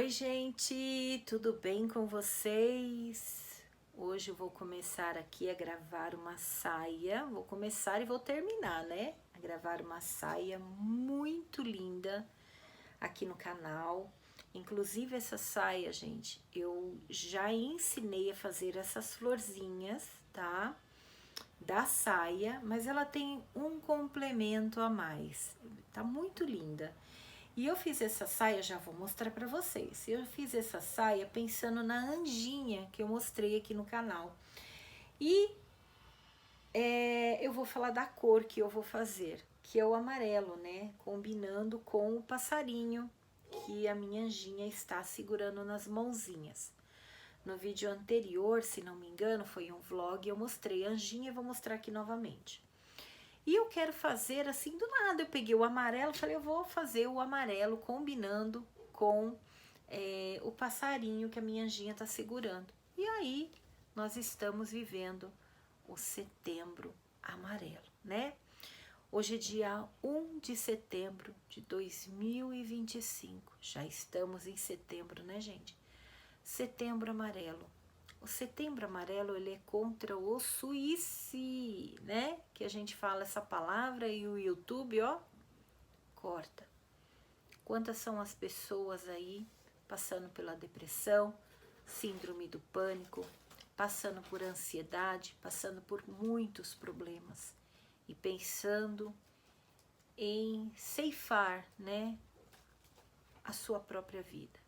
Oi, gente, tudo bem com vocês? Hoje eu vou começar aqui a gravar uma saia. Vou começar e vou terminar, né? A gravar uma saia muito linda aqui no canal. Inclusive essa saia, gente, eu já ensinei a fazer essas florzinhas, tá? Da saia, mas ela tem um complemento a mais. Tá muito linda. E eu fiz essa saia, já vou mostrar pra vocês. Eu fiz essa saia pensando na anjinha que eu mostrei aqui no canal. E eu vou falar da cor que eu vou fazer, que é o amarelo, né? Combinando com o passarinho que a minha anjinha está segurando nas mãozinhas. No vídeo anterior, se não me engano, foi um vlog, eu mostrei a anjinha e vou mostrar aqui novamente. E eu quero fazer assim do nada, eu peguei o amarelo, falei, eu vou fazer o amarelo combinando com o passarinho que a minha anjinha tá segurando. E aí, nós estamos vivendo o setembro amarelo, né? Hoje é dia 1 de setembro de 2025, já estamos em setembro, né, gente? Setembro amarelo. O setembro amarelo, ele é contra o suicídio, né? Que a gente fala essa palavra e o YouTube, ó, corta. Quantas são as pessoas aí passando pela depressão, síndrome do pânico, passando por ansiedade, passando por muitos problemas e pensando em ceifar, né, a sua própria vida.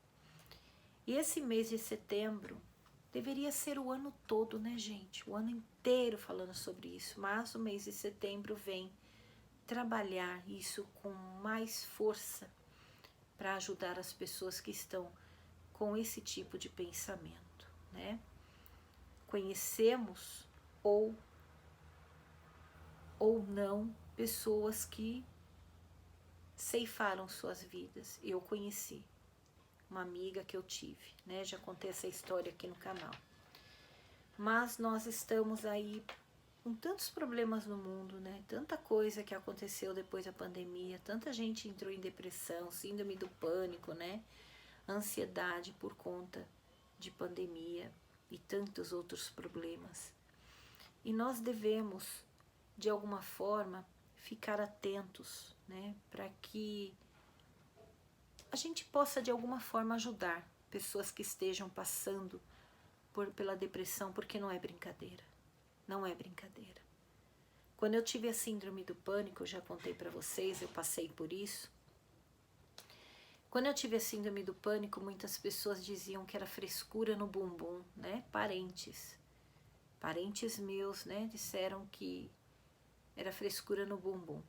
E esse mês de setembro deveria ser o ano todo, né, gente? O ano inteiro falando sobre isso. Mas o mês de setembro vem trabalhar isso com mais força para ajudar as pessoas que estão com esse tipo de pensamento, né? Conhecemos ou não pessoas que ceifaram suas vidas. Eu conheci uma amiga que eu tive, né? Já contei essa história aqui no canal. Mas nós estamos aí com tantos problemas no mundo, né? Tanta coisa que aconteceu depois da pandemia, tanta gente entrou em depressão, síndrome do pânico, né? Ansiedade por conta de pandemia e tantos outros problemas. E nós devemos, de alguma forma, ficar atentos, né? Para que a gente possa, de alguma forma, ajudar pessoas que estejam passando pela depressão, porque não é brincadeira. Não é brincadeira. Quando eu tive a síndrome do pânico, eu já contei para vocês, eu passei por isso. Quando eu tive a síndrome do pânico, muitas pessoas diziam que era frescura no bumbum, né? Parentes meus, né? Disseram que era frescura no bumbum.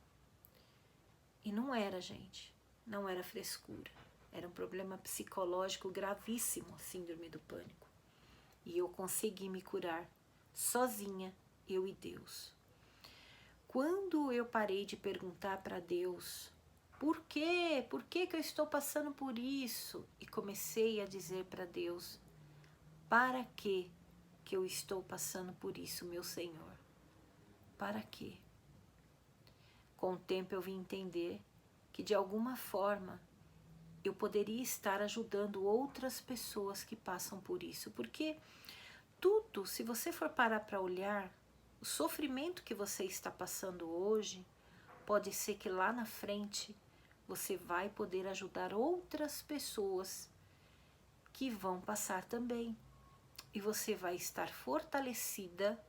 E não era, gente. Não era frescura. Era um problema psicológico gravíssimo, a síndrome do pânico. E eu consegui me curar sozinha, eu e Deus. Quando eu parei de perguntar para Deus, por quê? Por que eu estou passando por isso? E comecei a dizer para Deus, para que eu estou passando por isso, meu Senhor? Para quê? Com o tempo eu vim entender que de alguma forma eu poderia estar ajudando outras pessoas que passam por isso, porque tudo, se você for parar para olhar, o sofrimento que você está passando hoje, pode ser que lá na frente você vai poder ajudar outras pessoas que vão passar também. E você vai estar fortalecido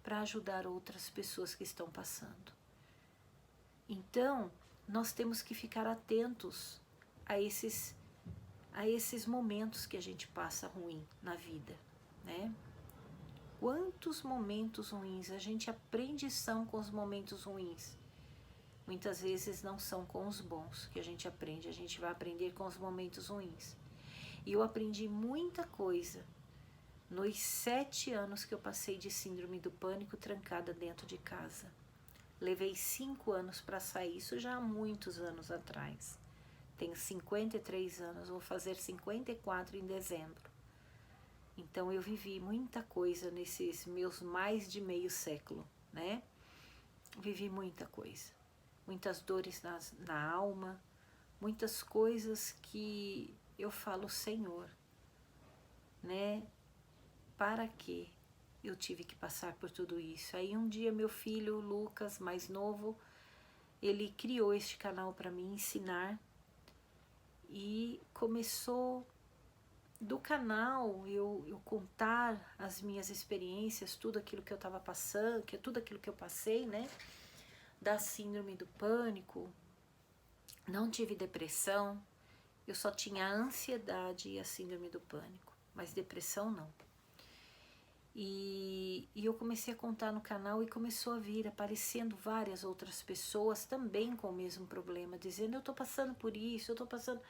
para ajudar outras pessoas que estão passando. Então, nós temos que ficar atentos a esses momentos que a gente passa ruim na vida, né? Quantos momentos ruins, a gente aprende são com os momentos ruins. Muitas vezes não são com os bons que a gente aprende, a gente vai aprender com os momentos ruins. E eu aprendi muita coisa nos 7 anos que eu passei de síndrome do pânico trancada dentro de casa. Levei 5 anos para sair, isso já há muitos anos atrás. Tenho 53 anos, vou fazer 54 em dezembro. Então eu vivi muita coisa nesses meus mais de meio século, né? Vivi muita coisa. Muitas dores na alma, muitas coisas que eu falo, Senhor, né? Para quê eu tive que passar por tudo isso? Aí um dia meu filho, Lucas, mais novo, ele criou este canal para me ensinar e começou do canal eu contar as minhas experiências, tudo aquilo que eu estava passando, tudo aquilo que eu passei, né? Da síndrome do pânico. Não tive depressão, eu só tinha a ansiedade e a síndrome do pânico, mas depressão não. E eu comecei a contar no canal e começou a vir aparecendo várias outras pessoas também com o mesmo problema, dizendo, eu tô passando por isso, eu tô passando...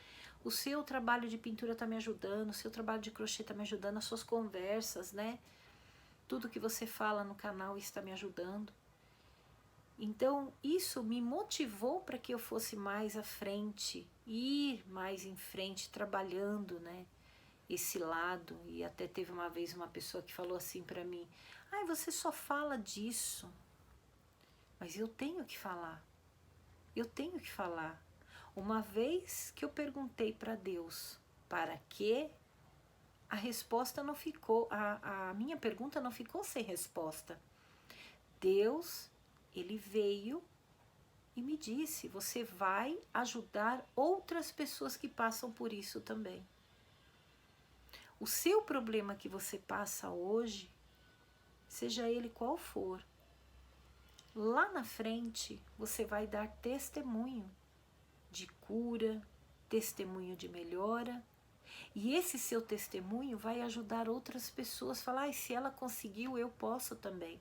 O seu trabalho de pintura tá me ajudando, o seu trabalho de crochê tá me ajudando, as suas conversas, né? Tudo que você fala no canal está me ajudando. Então, isso me motivou para que eu fosse mais à frente, ir mais em frente, trabalhando, né? Esse lado. E até teve uma vez uma pessoa que falou assim para mim, ai, você só fala disso. Mas eu tenho que falar. Eu tenho que falar. Uma vez que eu perguntei para Deus, para quê? A resposta não ficou, a minha pergunta não ficou sem resposta. Deus, ele veio e me disse, você vai ajudar outras pessoas que passam por isso também. O seu problema que você passa hoje, seja ele qual for, lá na frente você vai dar testemunho de cura, testemunho de melhora, e esse seu testemunho vai ajudar outras pessoas a falar, se ela conseguiu, eu posso também.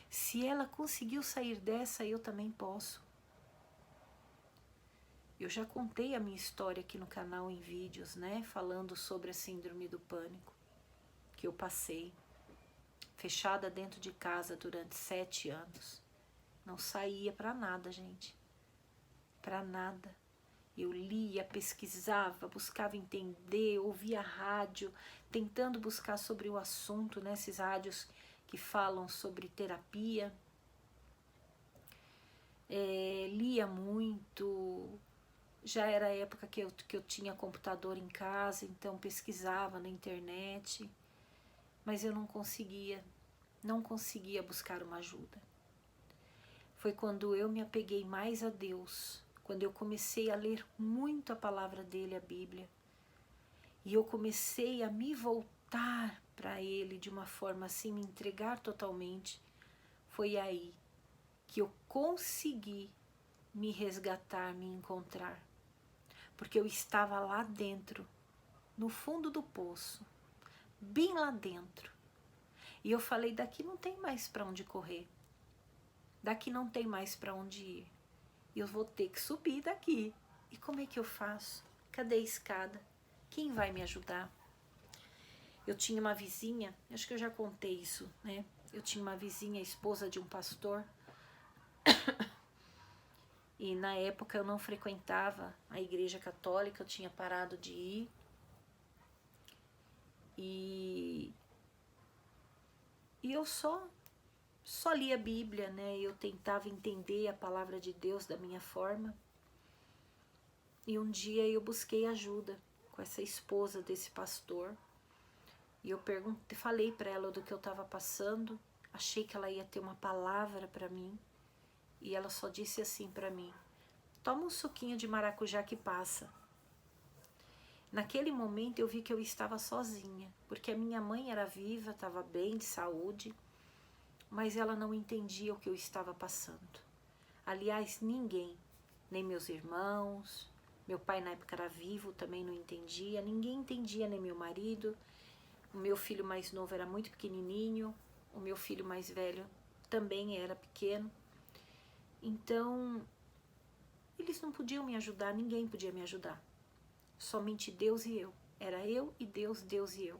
Se ela conseguiu sair dessa, eu também posso. Eu já contei a minha história aqui no canal em vídeos, né? Falando sobre a síndrome do pânico que eu passei. Fechada dentro de casa durante 7 anos. Não saía pra nada, gente. Pra nada. Eu lia, pesquisava, buscava entender, ouvia rádio, tentando buscar sobre o assunto, né? Esses rádios que falam sobre terapia. Lia muito. Já era a época que eu tinha computador em casa, então pesquisava na internet, mas eu não conseguia buscar uma ajuda. Foi quando eu me apeguei mais a Deus, quando eu comecei a ler muito a palavra dele, a Bíblia, e eu comecei a me voltar para ele de uma forma assim, me entregar totalmente, foi aí que eu consegui me resgatar, me encontrar. Porque eu estava lá dentro, no fundo do poço, bem lá dentro. E eu falei, daqui não tem mais para onde correr. Daqui não tem mais para onde ir. Eu vou ter que subir daqui. E como é que eu faço? Cadê a escada? Quem vai me ajudar? Eu tinha uma vizinha, acho que eu já contei isso, né? Eu tinha uma vizinha, esposa de um pastor. E na época eu não frequentava a igreja católica, eu tinha parado de ir. E eu só lia a Bíblia, né? Eu tentava entender a palavra de Deus da minha forma. E um dia eu busquei ajuda com essa esposa desse pastor. E eu falei para ela do que eu estava passando. Achei que ela ia ter uma palavra para mim. E ela só disse assim para mim, toma um suquinho de maracujá que passa. Naquele momento eu vi que eu estava sozinha, porque a minha mãe era viva, estava bem de saúde, mas ela não entendia o que eu estava passando. Aliás, ninguém, nem meus irmãos, meu pai na época era vivo, também não entendia, ninguém entendia, nem meu marido. O meu filho mais novo era muito pequenininho, o meu filho mais velho também era pequeno. Então, eles não podiam me ajudar, ninguém podia me ajudar. Somente Deus e eu. Era eu e Deus, Deus e eu.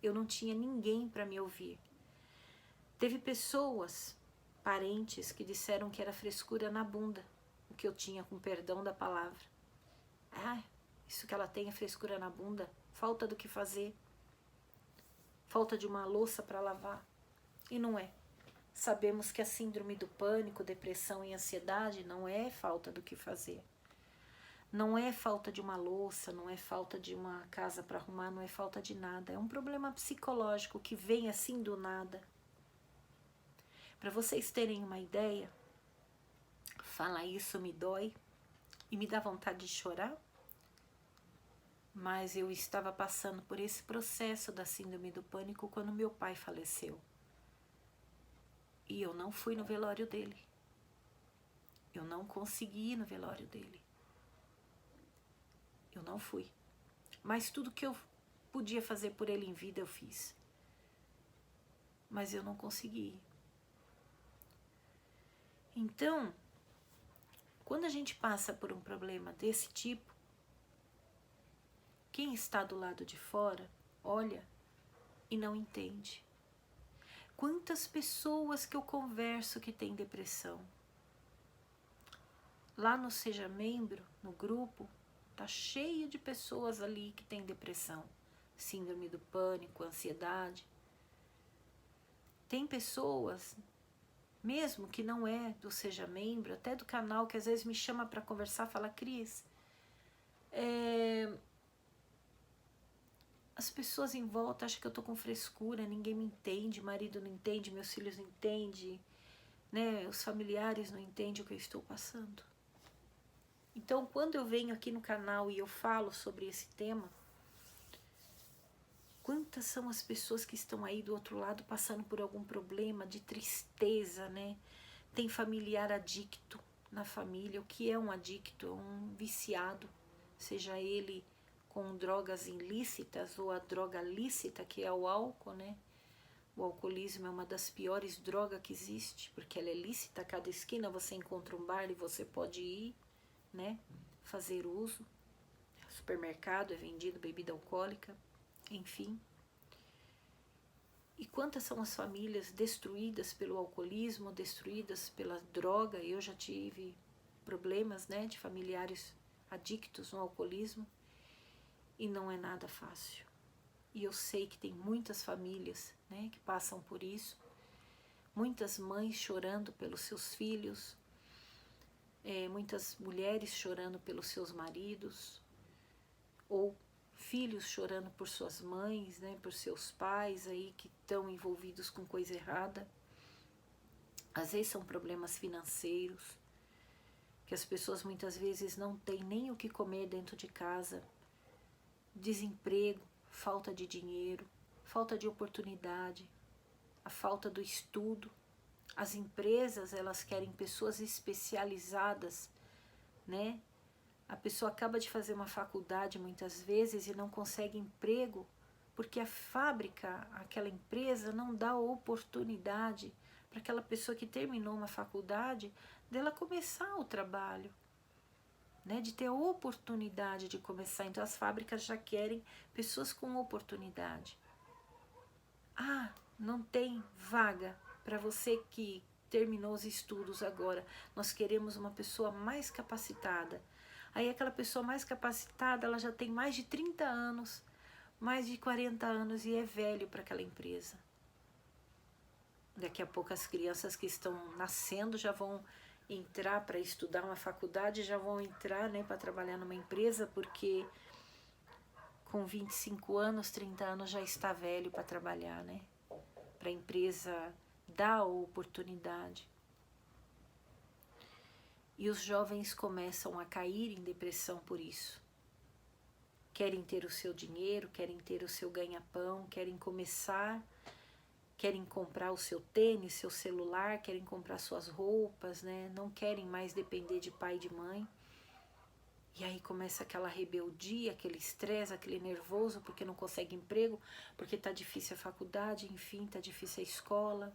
Eu não tinha ninguém para me ouvir. Teve pessoas, parentes, que disseram que era frescura na bunda, o que eu tinha, com perdão da palavra. Ah, isso que ela tem é frescura na bunda, falta do que fazer, falta de uma louça para lavar. E não é. Sabemos que a síndrome do pânico, depressão e ansiedade não é falta do que fazer. Não é falta de uma louça, não é falta de uma casa para arrumar, não é falta de nada. É um problema psicológico que vem assim do nada. Para vocês terem uma ideia, falar isso me dói e me dá vontade de chorar. Mas eu estava passando por esse processo da síndrome do pânico quando meu pai faleceu. E eu não fui no velório dele. Eu não consegui ir no velório dele. Eu não fui. Mas tudo que eu podia fazer por ele em vida eu fiz. Mas eu não consegui. Então, quando a gente passa por um problema desse tipo, quem está do lado de fora olha e não entende. Quantas pessoas que eu converso que têm depressão? Lá no Seja Membro, no grupo, tá cheio de pessoas ali que têm depressão, síndrome do pânico, ansiedade. Tem pessoas, mesmo que não é do Seja Membro, até do canal, que às vezes me chama para conversar, fala, Cris, as pessoas em volta acham que eu tô com frescura, ninguém me entende, marido não entende, meus filhos não entendem, né? Os familiares não entendem o que eu estou passando. Então, quando eu venho aqui no canal e eu falo sobre esse tema, quantas são as pessoas que estão aí do outro lado passando por algum problema de tristeza, né? Tem familiar adicto na família. O que é um adicto? É um viciado, seja ele com drogas ilícitas ou a droga lícita, que é o álcool, né? O alcoolismo é uma das piores drogas que existe, porque ela é lícita, a cada esquina você encontra um bar e você pode ir, né? Fazer uso. No supermercado é vendido bebida alcoólica, enfim. E quantas são as famílias destruídas pelo alcoolismo, destruídas pela droga? Eu já tive problemas, né, de familiares adictos no alcoolismo e não é nada fácil. E eu sei que tem muitas famílias, né, que passam por isso, muitas mães chorando pelos seus filhos, muitas mulheres chorando pelos seus maridos, ou filhos chorando por suas mães, né, por seus pais aí que estão envolvidos com coisa errada. Às vezes são problemas financeiros, que as pessoas muitas vezes não têm nem o que comer dentro de casa, desemprego, falta de dinheiro, falta de oportunidade, a falta do estudo. As empresas, elas querem pessoas especializadas, né? A pessoa acaba de fazer uma faculdade muitas vezes e não consegue emprego porque a fábrica, aquela empresa não dá oportunidade para aquela pessoa que terminou uma faculdade dela começar o trabalho, né? De ter a oportunidade de começar. Então as fábricas já querem pessoas com oportunidade. Ah, não tem vaga para você que terminou os estudos agora. Nós queremos uma pessoa mais capacitada. Aí aquela pessoa mais capacitada, ela já tem mais de 30 anos, mais de 40 anos e é velho para aquela empresa. Daqui a pouco as crianças que estão nascendo já vão entrar para estudar uma faculdade, já vão entrar, né, para trabalhar numa empresa, porque com 25 anos, 30 anos já está velho para trabalhar, né? Para a empresa dar a oportunidade. E os jovens começam a cair em depressão por isso. Querem ter o seu dinheiro, querem ter o seu ganha-pão, querem começar, querem comprar o seu tênis, seu celular, querem comprar suas roupas, né? Não querem mais depender de pai e de mãe. E aí começa aquela rebeldia, aquele estresse, aquele nervoso, porque não consegue emprego, porque tá difícil a faculdade, enfim, tá difícil a escola.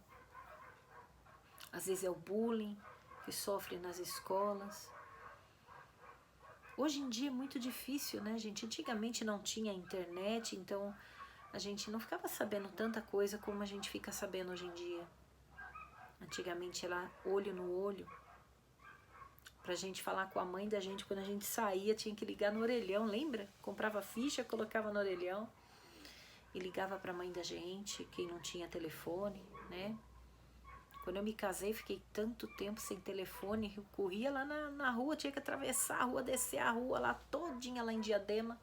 Às vezes é o bullying que sofre nas escolas. Hoje em dia é muito difícil, né, gente? Antigamente não tinha internet, então a gente não ficava sabendo tanta coisa como a gente fica sabendo hoje em dia. Antigamente era olho no olho. Pra gente falar com a mãe da gente, quando a gente saía, tinha que ligar no orelhão, lembra? Comprava ficha, colocava no orelhão e ligava pra mãe da gente, quem não tinha telefone, né? Quando eu me casei, fiquei tanto tempo sem telefone, eu corria lá na rua, tinha que atravessar a rua, descer a rua lá todinha, lá em Diadema,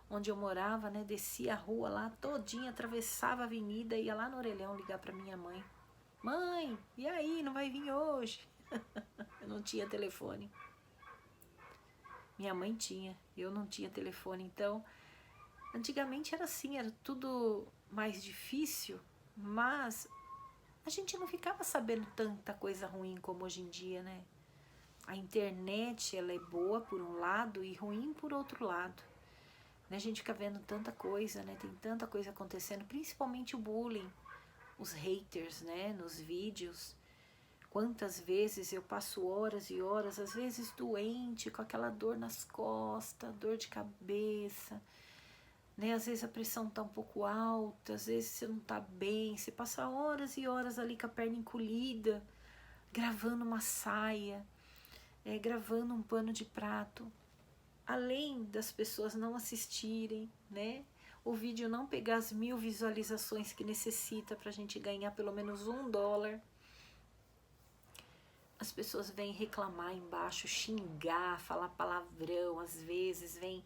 onde eu morava, né? Descia a rua lá todinha, atravessava a avenida, ia lá no orelhão ligar para minha mãe. Mãe, e aí, não vai vir hoje? Eu não tinha telefone. Minha mãe tinha, eu não tinha telefone. Então, antigamente era assim, era tudo mais difícil, mas a gente não ficava sabendo tanta coisa ruim como hoje em dia, né? A internet, ela é boa por um lado e ruim por outro lado. Né? A gente fica vendo tanta coisa, né? Tem tanta coisa acontecendo, principalmente o bullying, os haters, né? Nos vídeos. Quantas vezes eu passo horas e horas, às vezes doente, com aquela dor nas costas, dor de cabeça, né? Às vezes a pressão tá um pouco alta, às vezes você não tá bem, você passa horas e horas ali com a perna encolhida, gravando uma saia, gravando um pano de prato. Além das pessoas não assistirem, né? O vídeo não pegar as 1000 visualizações que necessita pra gente ganhar pelo menos $1. As pessoas vêm reclamar embaixo, xingar, falar palavrão, às vezes vêm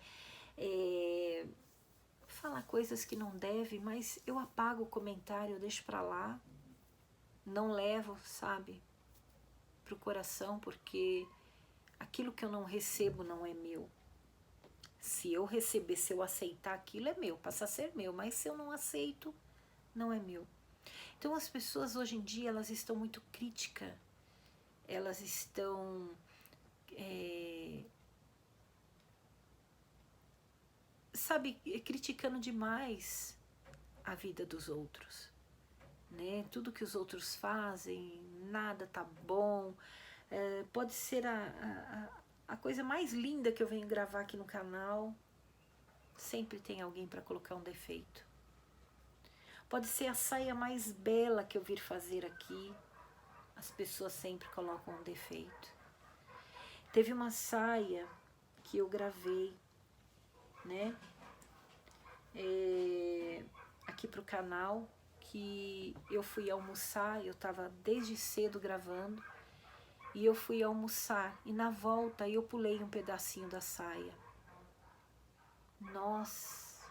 falar coisas que não deve, mas eu apago o comentário, eu deixo pra lá, não levo, sabe, pro coração, porque aquilo que eu não recebo não é meu. Se eu receber, se eu aceitar aquilo, é meu, passa a ser meu, mas se eu não aceito, não é meu. Então as pessoas hoje em dia, elas estão muito críticas, elas estão sabe, criticando demais a vida dos outros, né? Tudo que os outros fazem, nada tá bom. Pode ser a coisa mais linda que eu venho gravar aqui no canal, sempre tem alguém para colocar um defeito. Pode ser a saia mais bela que eu vir fazer aqui, as pessoas sempre colocam um defeito. Teve uma saia que eu gravei, né? Aqui pro canal, que eu fui almoçar, eu tava desde cedo gravando, e eu fui almoçar, e na volta eu pulei um pedacinho da saia. Nossa,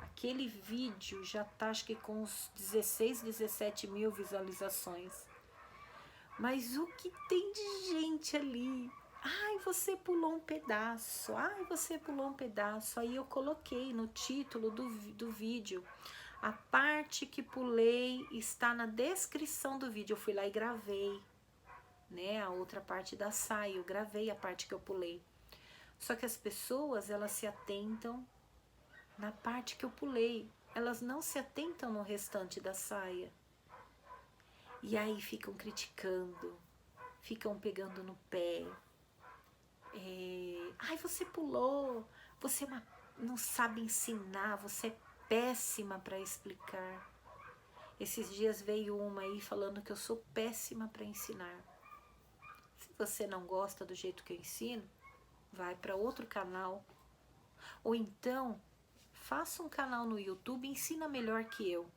aquele vídeo já tá acho que com uns 16, 17 mil visualizações. Mas o que tem de gente ali? Ai, você pulou um pedaço. Ai, você pulou um pedaço. Aí eu coloquei no título do vídeo. A parte que pulei está na descrição do vídeo. Eu fui lá e gravei, né? A outra parte da saia. Eu gravei a parte que eu pulei. Só que as pessoas, elas se atentam na parte que eu pulei. Elas não se atentam no restante da saia. E aí ficam criticando, ficam pegando no pé. Ai, você pulou, você não sabe ensinar, você é péssima para explicar. Esses dias veio uma aí falando que eu sou péssima para ensinar. Se você não gosta do jeito que eu ensino, vai para outro canal. Ou então, faça um canal no YouTube e ensina melhor que eu,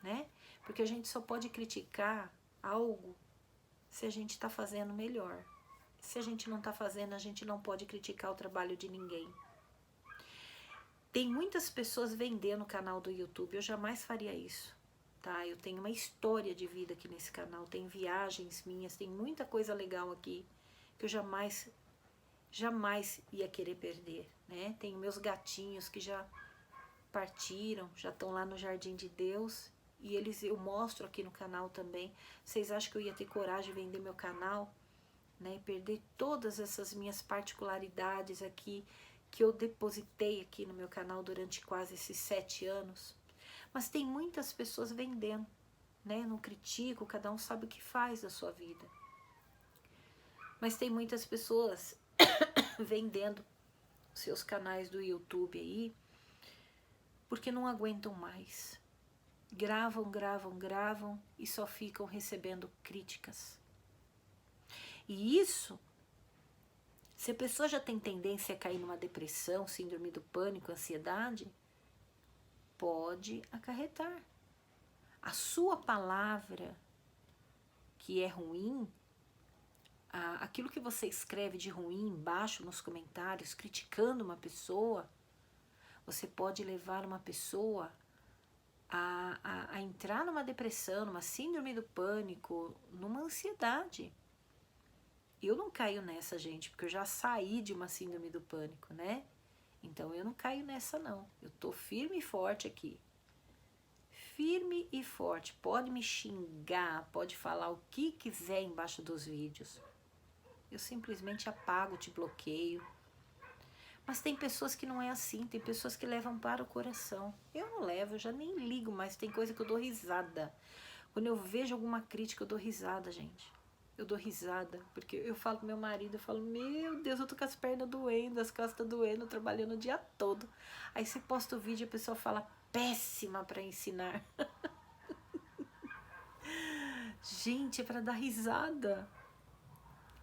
né? Porque a gente só pode criticar algo se a gente está fazendo melhor. Se a gente não está fazendo, a gente não pode criticar o trabalho de ninguém. Tem muitas pessoas vendendo o canal do YouTube, eu jamais faria isso, tá? Eu tenho uma história de vida aqui nesse canal, tem viagens minhas, tem muita coisa legal aqui que eu jamais ia querer perder, né? Tenho meus gatinhos que já partiram, já estão lá no Jardim de Deus, e eu mostro aqui no canal também. Vocês acham que eu ia ter coragem de vender meu canal, né? Perder todas essas minhas particularidades aqui, que eu depositei aqui no meu canal durante quase esses 7 anos. Mas tem muitas pessoas vendendo, né? Não critico, cada um sabe o que faz da sua vida. Mas tem muitas pessoas vendendo seus canais do YouTube aí, porque não aguentam mais. Gravam, gravam, gravam e só ficam recebendo críticas. E isso, se a pessoa já tem tendência a cair numa depressão, síndrome do pânico, ansiedade, pode acarretar. A sua palavra que é ruim, aquilo que você escreve de ruim embaixo nos comentários, criticando uma pessoa, você pode levar uma pessoa a entrar numa depressão, numa síndrome do pânico, numa ansiedade. Eu não caio nessa, gente, porque eu já saí de uma síndrome do pânico, né? Então eu não caio nessa, não. Eu tô firme e forte aqui. Firme e forte. Pode me xingar, pode falar o que quiser embaixo dos vídeos. Eu simplesmente apago, te bloqueio. Mas tem pessoas que não é assim, tem pessoas que levam para o coração. Eu não levo, eu já nem ligo, mas tem coisa que eu dou risada. Quando eu vejo alguma crítica, eu dou risada, gente. Eu dou risada, porque eu falo pro meu marido, eu falo, meu Deus, eu tô com as pernas doendo, as costas doendo, trabalhando o dia todo. Aí você posta o vídeo e a pessoa fala, péssima para ensinar. Gente, é para dar risada.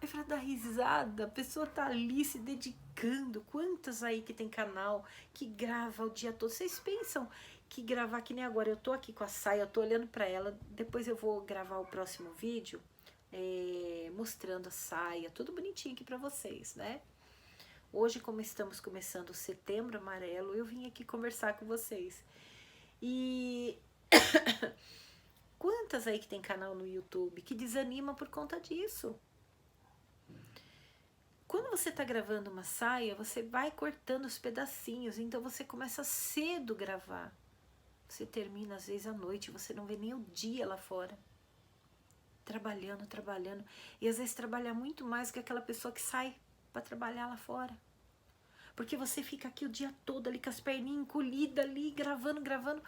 É pra dar risada, a pessoa tá ali se dedicando. Quantas aí que tem canal que grava o dia todo? Vocês pensam que gravar que nem agora? Eu tô aqui com a saia, eu tô olhando pra ela. Depois eu vou gravar o próximo vídeo mostrando a saia, tudo bonitinho aqui pra vocês, né? Hoje, como estamos começando o Setembro Amarelo, eu vim aqui conversar com vocês. E quantas aí que tem canal no YouTube que desanima por conta disso? Quando você está gravando uma saia, você vai cortando os pedacinhos, então você começa cedo a gravar. Você termina às vezes à noite, você não vê nem o dia lá fora. Trabalhando, trabalhando. E às vezes trabalha muito mais que aquela pessoa que sai para trabalhar lá fora. Porque você fica aqui o dia todo ali com as perninhas encolhidas ali, gravando, gravando.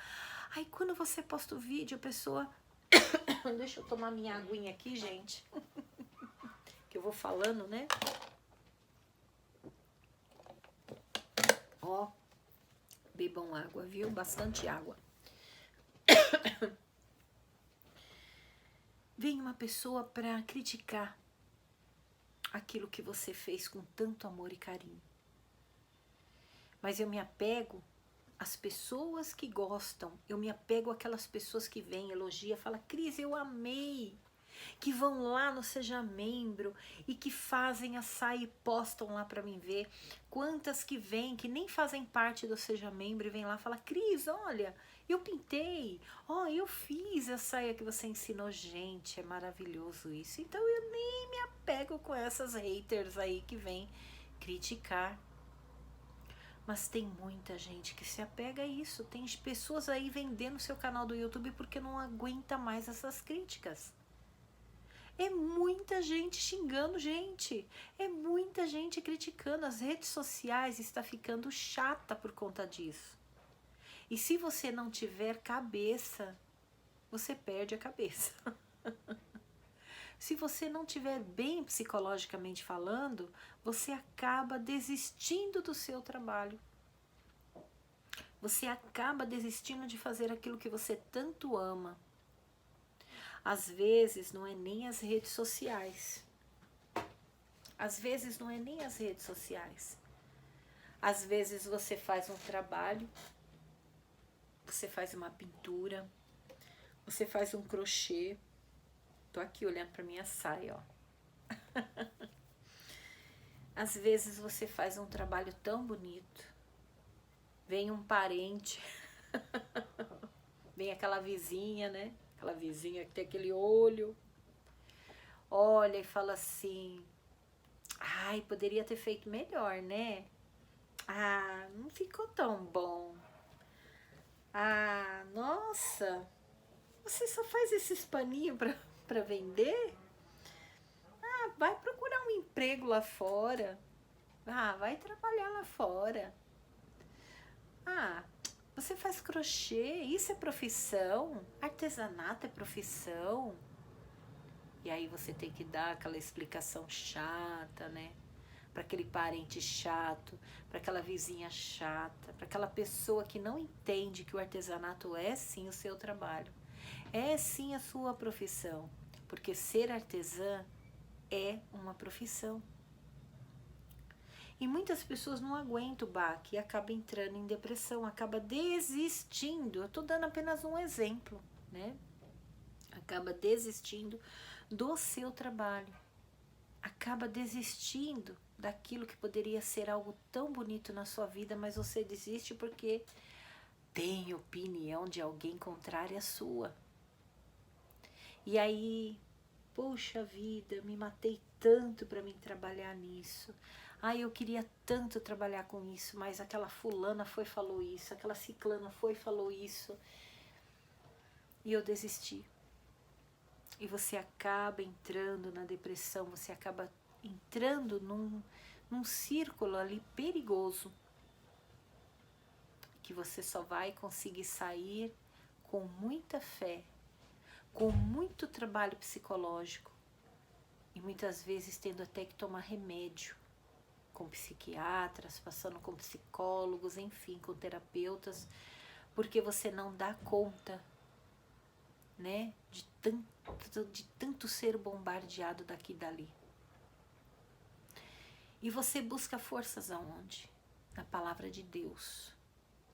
Aí quando você posta o vídeo, a pessoa... Deixa eu tomar minha aguinha aqui, gente. Que eu vou falando, né? Ó, bebam água, viu? Bastante água. Vem uma pessoa para criticar aquilo que você fez com tanto amor e carinho. Mas eu me apego às pessoas que gostam, eu me apego àquelas pessoas que vêm, elogiam, falam, Cris, eu amei. Que vão lá no Seja Membro e que fazem a saia e postam lá para mim ver. Quantas que vêm, que nem fazem parte do Seja Membro e vêm lá e falam, Cris, olha, eu pintei, ó, eu fiz a saia que você ensinou. Gente, é maravilhoso isso. Então eu nem me apego com essas haters aí que vêm criticar. Mas tem muita gente que se apega a isso. Tem pessoas aí vendendo seu canal do YouTube porque não aguenta mais essas críticas. É muita gente xingando gente, é muita gente criticando. As redes sociais está ficando chata por conta disso. E se você não tiver cabeça, você perde a cabeça. Se você não tiver bem psicologicamente falando, você acaba desistindo do seu trabalho. Você acaba desistindo de fazer aquilo que você tanto ama. Às vezes não é nem as redes sociais. Às vezes não é nem as redes sociais. Às vezes você faz um trabalho, você faz uma pintura, você faz um crochê. Tô aqui olhando para minha saia, ó. Às vezes você faz um trabalho tão bonito. Vem um parente, vem aquela vizinha, né? Aquela vizinha que tem aquele olho, olha e fala assim, ai, poderia ter feito melhor, né? Ah, não ficou tão bom. Ah, nossa, você só faz esses paninhos pra vender? Ah, vai procurar um emprego lá fora. Ah, vai trabalhar lá fora. Ah, você faz crochê, isso é profissão? Artesanato é profissão? E aí você tem que dar aquela explicação chata, né? Para aquele parente chato, para aquela vizinha chata, para aquela pessoa que não entende que o artesanato é sim o seu trabalho. É sim a sua profissão. Porque ser artesã é uma profissão. E muitas pessoas não aguentam o baque e acabam entrando em depressão, acaba desistindo. Eu estou dando apenas um exemplo, né? acaba desistindo do seu trabalho, acaba desistindo daquilo que poderia ser algo tão bonito na sua vida, mas você desiste porque tem opinião de alguém contrária à sua. E aí, poxa vida, me matei tanto para mim trabalhar nisso. Ai, eu queria tanto trabalhar com isso, mas aquela fulana foi e falou isso, aquela ciclana foi e falou isso. E eu desisti. E você acaba entrando na depressão, você acaba entrando num círculo ali perigoso, que você só vai conseguir sair com muita fé, com muito trabalho psicológico e muitas vezes tendo até que tomar remédio com psiquiatras, passando com psicólogos, enfim, com terapeutas, porque você não dá conta, né, de tanto ser bombardeado daqui e dali. E você busca forças aonde? Na palavra de Deus,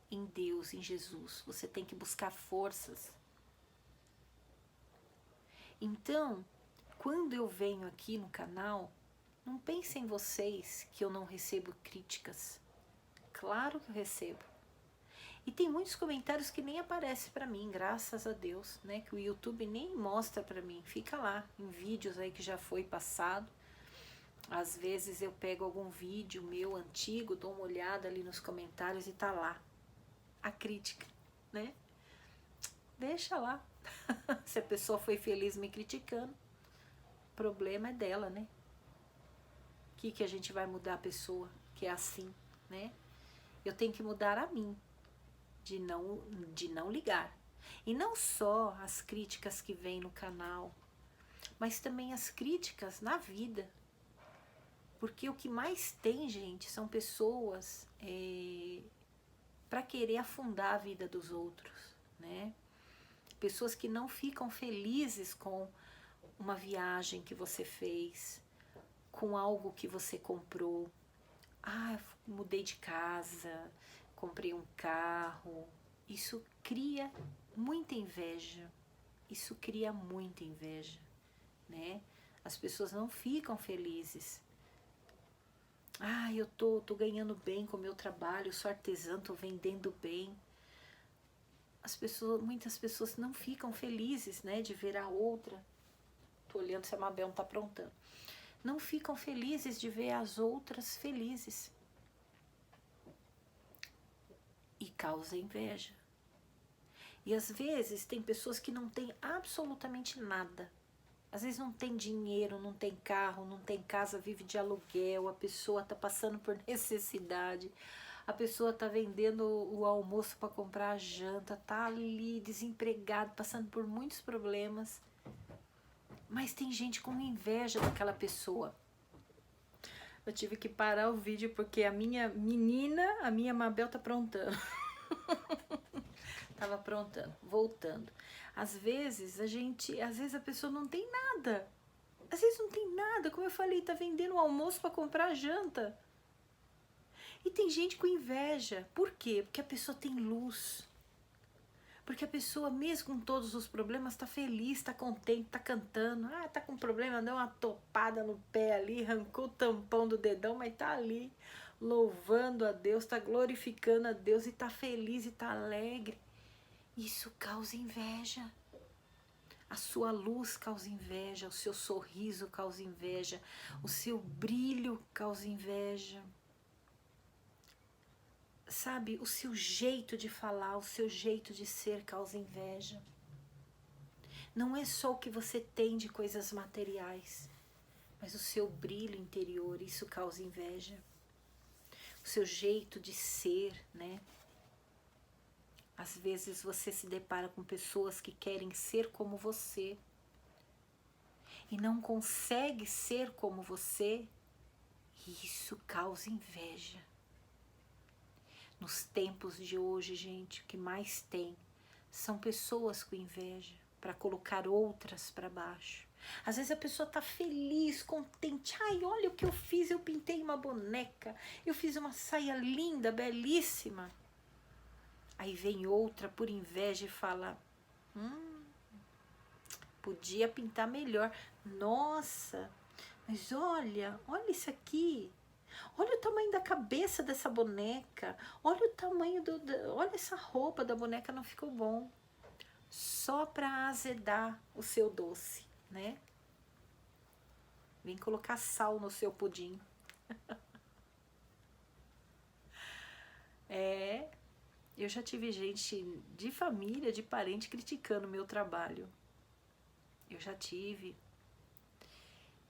em Jesus. Você tem que buscar forças. Então, quando eu venho aqui no canal, não pensem vocês que eu não recebo críticas. Claro que eu recebo. E tem muitos comentários que nem aparecem para mim, graças a Deus, né? Que o YouTube nem mostra para mim. Fica lá, em vídeos aí que já foi passado. Às vezes eu pego algum vídeo meu antigo, dou uma olhada ali nos comentários e tá lá a crítica, né? Deixa lá. Se a pessoa foi feliz me criticando, o problema é dela, né? O que a gente vai mudar a pessoa que é assim, né? Eu tenho que mudar a mim, de não ligar. E não só as críticas que vêm no canal, mas também as críticas na vida. Porque o que mais tem, gente, são pessoas para querer afundar a vida dos outros, né? Pessoas que não ficam felizes com uma viagem que você fez, com algo que você comprou. Ah, mudei de casa, comprei um carro. Isso cria muita inveja. Isso cria muita inveja, né? As pessoas não ficam felizes. Ah, eu tô ganhando bem com o meu trabalho, sou artesã, tô vendendo bem. Muitas pessoas não ficam felizes, né, de ver a outra. Tô olhando se a Mabel não tá aprontando. Não ficam felizes de ver as outras felizes. E causa inveja. E às vezes tem pessoas que não têm absolutamente nada. Às vezes não tem dinheiro, não tem carro, não tem casa, vive de aluguel, a pessoa tá passando por necessidade, a pessoa tá vendendo o almoço para comprar a janta, tá ali desempregado, passando por muitos problemas. Mas tem gente com inveja daquela pessoa. Eu tive que parar o vídeo porque a minha menina, a minha Mabel tá aprontando. Tava aprontando, voltando. Às vezes a pessoa não tem nada. Às vezes não tem nada, como eu falei, tá vendendo o almoço para comprar a janta. E tem gente com inveja. Por quê? Porque a pessoa tem luz. Porque a pessoa, mesmo com todos os problemas, tá feliz, tá contente, tá cantando. Ah, tá com problema, deu uma topada no pé ali, arrancou o tampão do dedão, mas tá ali, louvando a Deus, tá glorificando a Deus e tá feliz e tá alegre. Isso causa inveja. A sua luz causa inveja, o seu sorriso causa inveja, o seu brilho causa inveja. Sabe, o seu jeito de falar, o seu jeito de ser causa inveja. Não é só o que você tem de coisas materiais, mas o seu brilho interior, isso causa inveja. O seu jeito de ser, né? Às vezes você se depara com pessoas que querem ser como você e não consegue ser como você, e isso causa inveja. Nos tempos de hoje, gente, o que mais tem são pessoas com inveja para colocar outras para baixo. Às vezes a pessoa tá feliz, contente. Ai, olha o que eu fiz, eu pintei uma boneca, eu fiz uma saia linda, belíssima. Aí vem outra por inveja e fala, Podia pintar melhor. Nossa, mas olha isso aqui. Olha o tamanho da cabeça dessa boneca. Olha o tamanho olha essa roupa da boneca, não ficou bom. Só para azedar o seu doce, né? Vem colocar sal no seu pudim. Eu já tive gente de família, de parente criticando o meu trabalho. Eu já tive.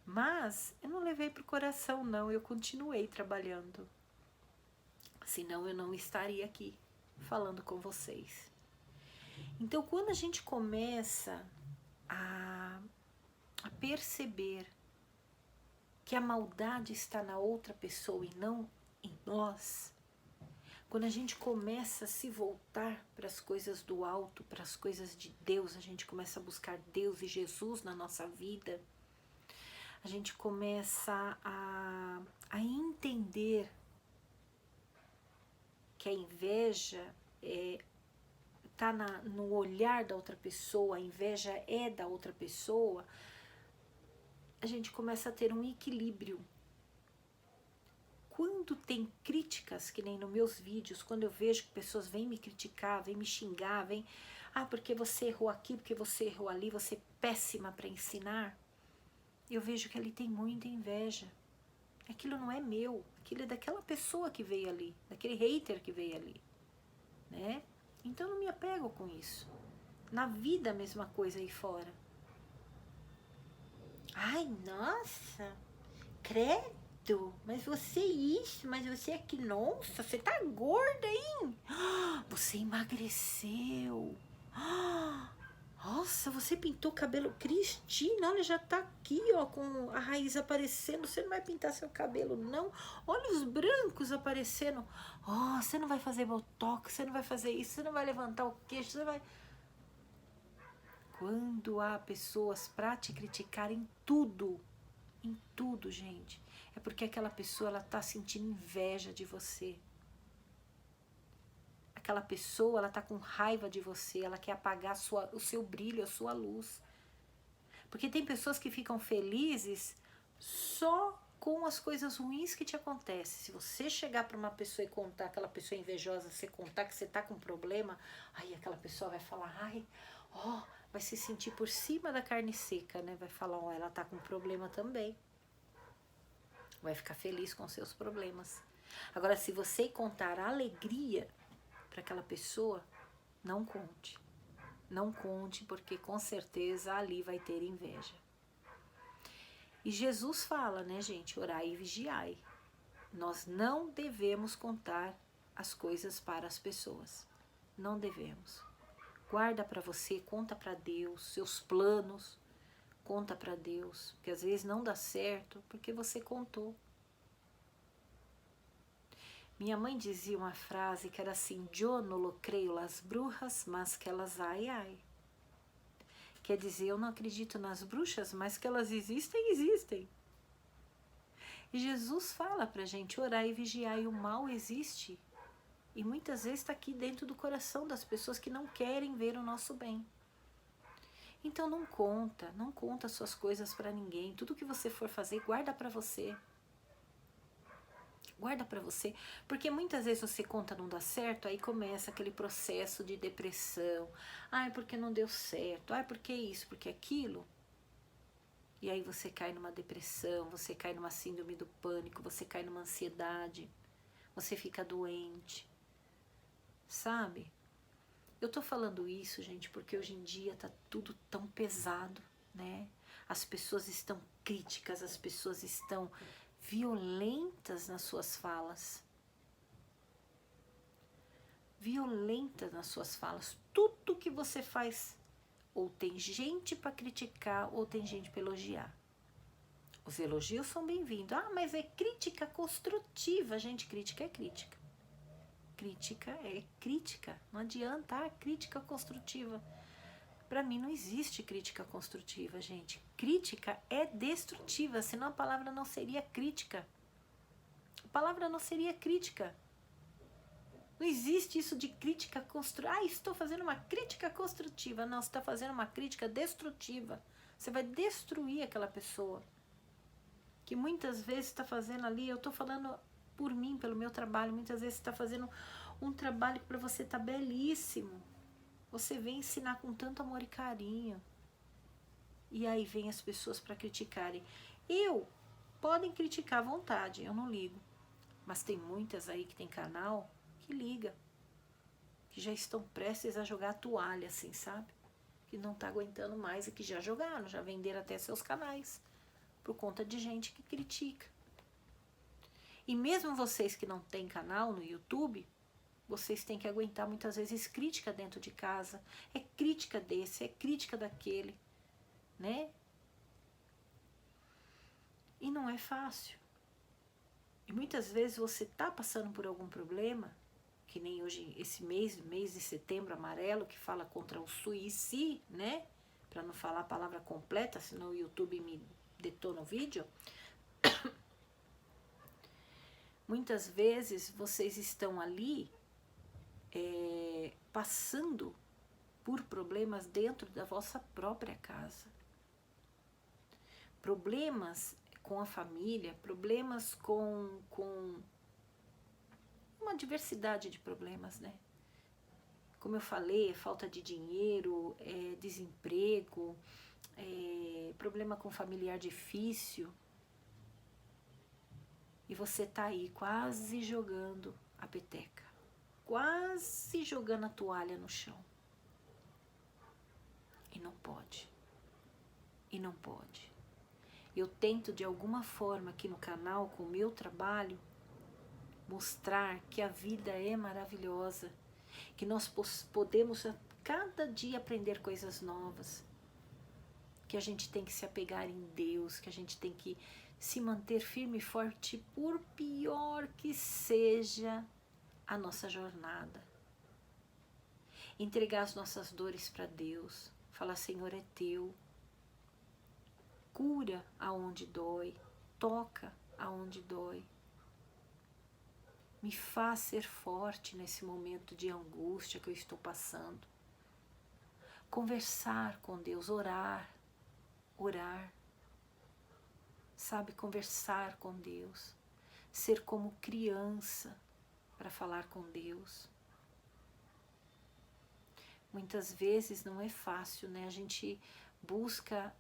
Mas eu não levei pro coração, não. Eu continuei trabalhando. Senão eu não estaria aqui falando com vocês. Então, quando a gente começa a perceber que a maldade está na outra pessoa e não em nós, quando a gente começa a se voltar para as coisas do alto, para as coisas de Deus, a gente começa a buscar Deus e Jesus na nossa vida, a gente começa a entender que a inveja está no olhar da outra pessoa, a inveja é da outra pessoa, a gente começa a ter um equilíbrio. Quando tem críticas, que nem nos meus vídeos, quando eu vejo que pessoas vêm me criticar, vêm me xingar, vêm, porque você errou aqui, porque você errou ali, você é péssima para ensinar, eu vejo que ali tem muita inveja. Aquilo não é meu, aquilo é daquela pessoa que veio ali, daquele hater que veio ali, né? Então eu não me apego com isso. Na vida a mesma coisa aí fora. Ai, nossa, credo, mas você isso, mas você aqui, nossa, você tá gorda, hein? Você emagreceu. Nossa, você pintou o cabelo. Cristina, olha, já tá aqui, ó, com a raiz aparecendo. Você não vai pintar seu cabelo, não? Olha os brancos aparecendo. Você não vai fazer botox, você não vai fazer isso, você não vai levantar o queixo, você vai... Quando há pessoas para te criticar em tudo, gente, é porque aquela pessoa, ela tá sentindo inveja de você. Aquela pessoa, ela tá com raiva de você, ela quer apagar o seu brilho, a sua luz. Porque tem pessoas que ficam felizes só com as coisas ruins que te acontecem. Se você chegar para uma pessoa e contar, aquela pessoa invejosa, você contar que você tá com um problema, aí aquela pessoa vai falar, vai se sentir por cima da carne seca, né? Vai falar, ela tá com um problema também. Vai ficar feliz com seus problemas. Agora, se você contar a alegria para aquela pessoa, não conte. Não conte, porque com certeza ali vai ter inveja. E Jesus fala, né, gente? Orai e vigiai. Nós não devemos contar as coisas para as pessoas. Não devemos. Guarda para você, conta para Deus, seus planos, conta para Deus, porque às vezes não dá certo porque você contou. Minha mãe dizia uma frase que era assim, yo no lo creio las brujas, mas que elas ai. Quer dizer, eu não acredito nas bruxas, mas que elas existem, existem. E Jesus fala pra gente orar e vigiar, e o mal existe. E muitas vezes está aqui dentro do coração das pessoas que não querem ver o nosso bem. Então não conta suas coisas para ninguém. Tudo que você for fazer, guarda para você. Guarda para você, porque muitas vezes você conta não dá certo, aí começa aquele processo de depressão. Porque não deu certo. Porque isso, porque aquilo. E aí você cai numa depressão, você cai numa síndrome do pânico, você cai numa ansiedade, você fica doente. Sabe? Eu tô falando isso, gente, porque hoje em dia tá tudo tão pesado, né? As pessoas estão críticas, as pessoas estão violentas nas suas falas. Violentas nas suas falas. Tudo que você faz, ou tem gente para criticar, ou tem gente para elogiar. Os elogios são bem-vindos. Mas é crítica construtiva. Gente, crítica é crítica. Crítica é crítica. Não adianta, crítica construtiva. Para mim não existe crítica construtiva, gente. Crítica é destrutiva, senão a palavra não seria crítica. A palavra não seria crítica. Não existe isso de crítica construtiva. Ah, estou fazendo uma crítica construtiva. Não, você está fazendo uma crítica destrutiva. Você vai destruir aquela pessoa. Que muitas vezes está fazendo ali, eu estou falando por mim, pelo meu trabalho, muitas vezes está fazendo um trabalho que para você está belíssimo. Você vem ensinar com tanto amor e carinho. E aí vem as pessoas para criticarem. Podem criticar à vontade, eu não ligo. Mas tem muitas aí que tem canal que liga. Que já estão prestes a jogar a toalha, assim, sabe? Que não tá aguentando mais e que já jogaram, já venderam até seus canais. Por conta de gente que critica. E mesmo vocês que não têm canal no YouTube, vocês têm que aguentar muitas vezes crítica dentro de casa. É crítica desse, é crítica daquele, né? E não é fácil. E muitas vezes você tá passando por algum problema, que nem hoje, esse mês de setembro amarelo, que fala contra o suicídio, né? Para não falar a palavra completa, senão o YouTube me detona o vídeo. Muitas vezes vocês estão ali passando por problemas dentro da vossa própria casa. Problemas com a família, problemas com uma diversidade de problemas, né? Como eu falei, falta de dinheiro, desemprego, problema com familiar difícil. E você tá aí quase jogando a peteca, quase jogando a toalha no chão. E não pode. E não pode. Eu tento de alguma forma aqui no canal, com o meu trabalho, mostrar que a vida é maravilhosa, que nós podemos a cada dia aprender coisas novas, que a gente tem que se apegar em Deus, que a gente tem que se manter firme e forte, por pior que seja a nossa jornada. Entregar as nossas dores para Deus, falar: Senhor, é teu. Cura aonde dói, toca aonde dói. Me faz ser forte nesse momento de angústia que eu estou passando. Conversar com Deus, orar. Sabe, conversar com Deus. Ser como criança para falar com Deus. Muitas vezes não é fácil, né? A gente busca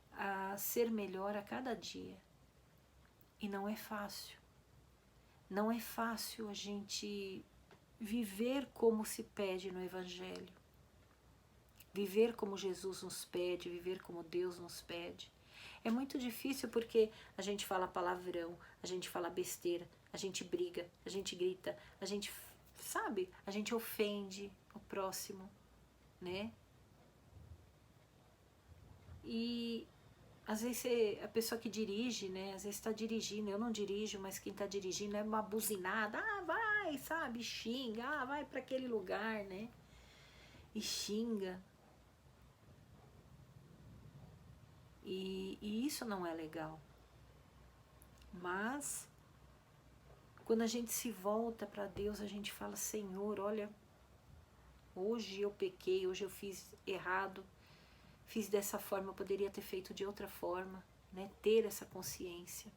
ser melhor a cada dia. E não é fácil. Não é fácil a gente viver como se pede no Evangelho. Viver como Jesus nos pede, viver como Deus nos pede. É muito difícil porque a gente fala palavrão, a gente fala besteira, a gente briga, a gente grita, a gente, sabe, a gente ofende o próximo, né? E às vezes a pessoa que dirige, né? Às vezes está dirigindo, eu não dirijo, mas quem está dirigindo é uma buzinada. Ah, vai, sabe? Xinga, ah, vai para aquele lugar, né? E xinga. E isso não é legal. Mas quando a gente se volta para Deus, a gente fala: Senhor, olha, hoje eu pequei, hoje eu fiz errado, fiz dessa forma, eu poderia ter feito de outra forma, né? Ter essa consciência.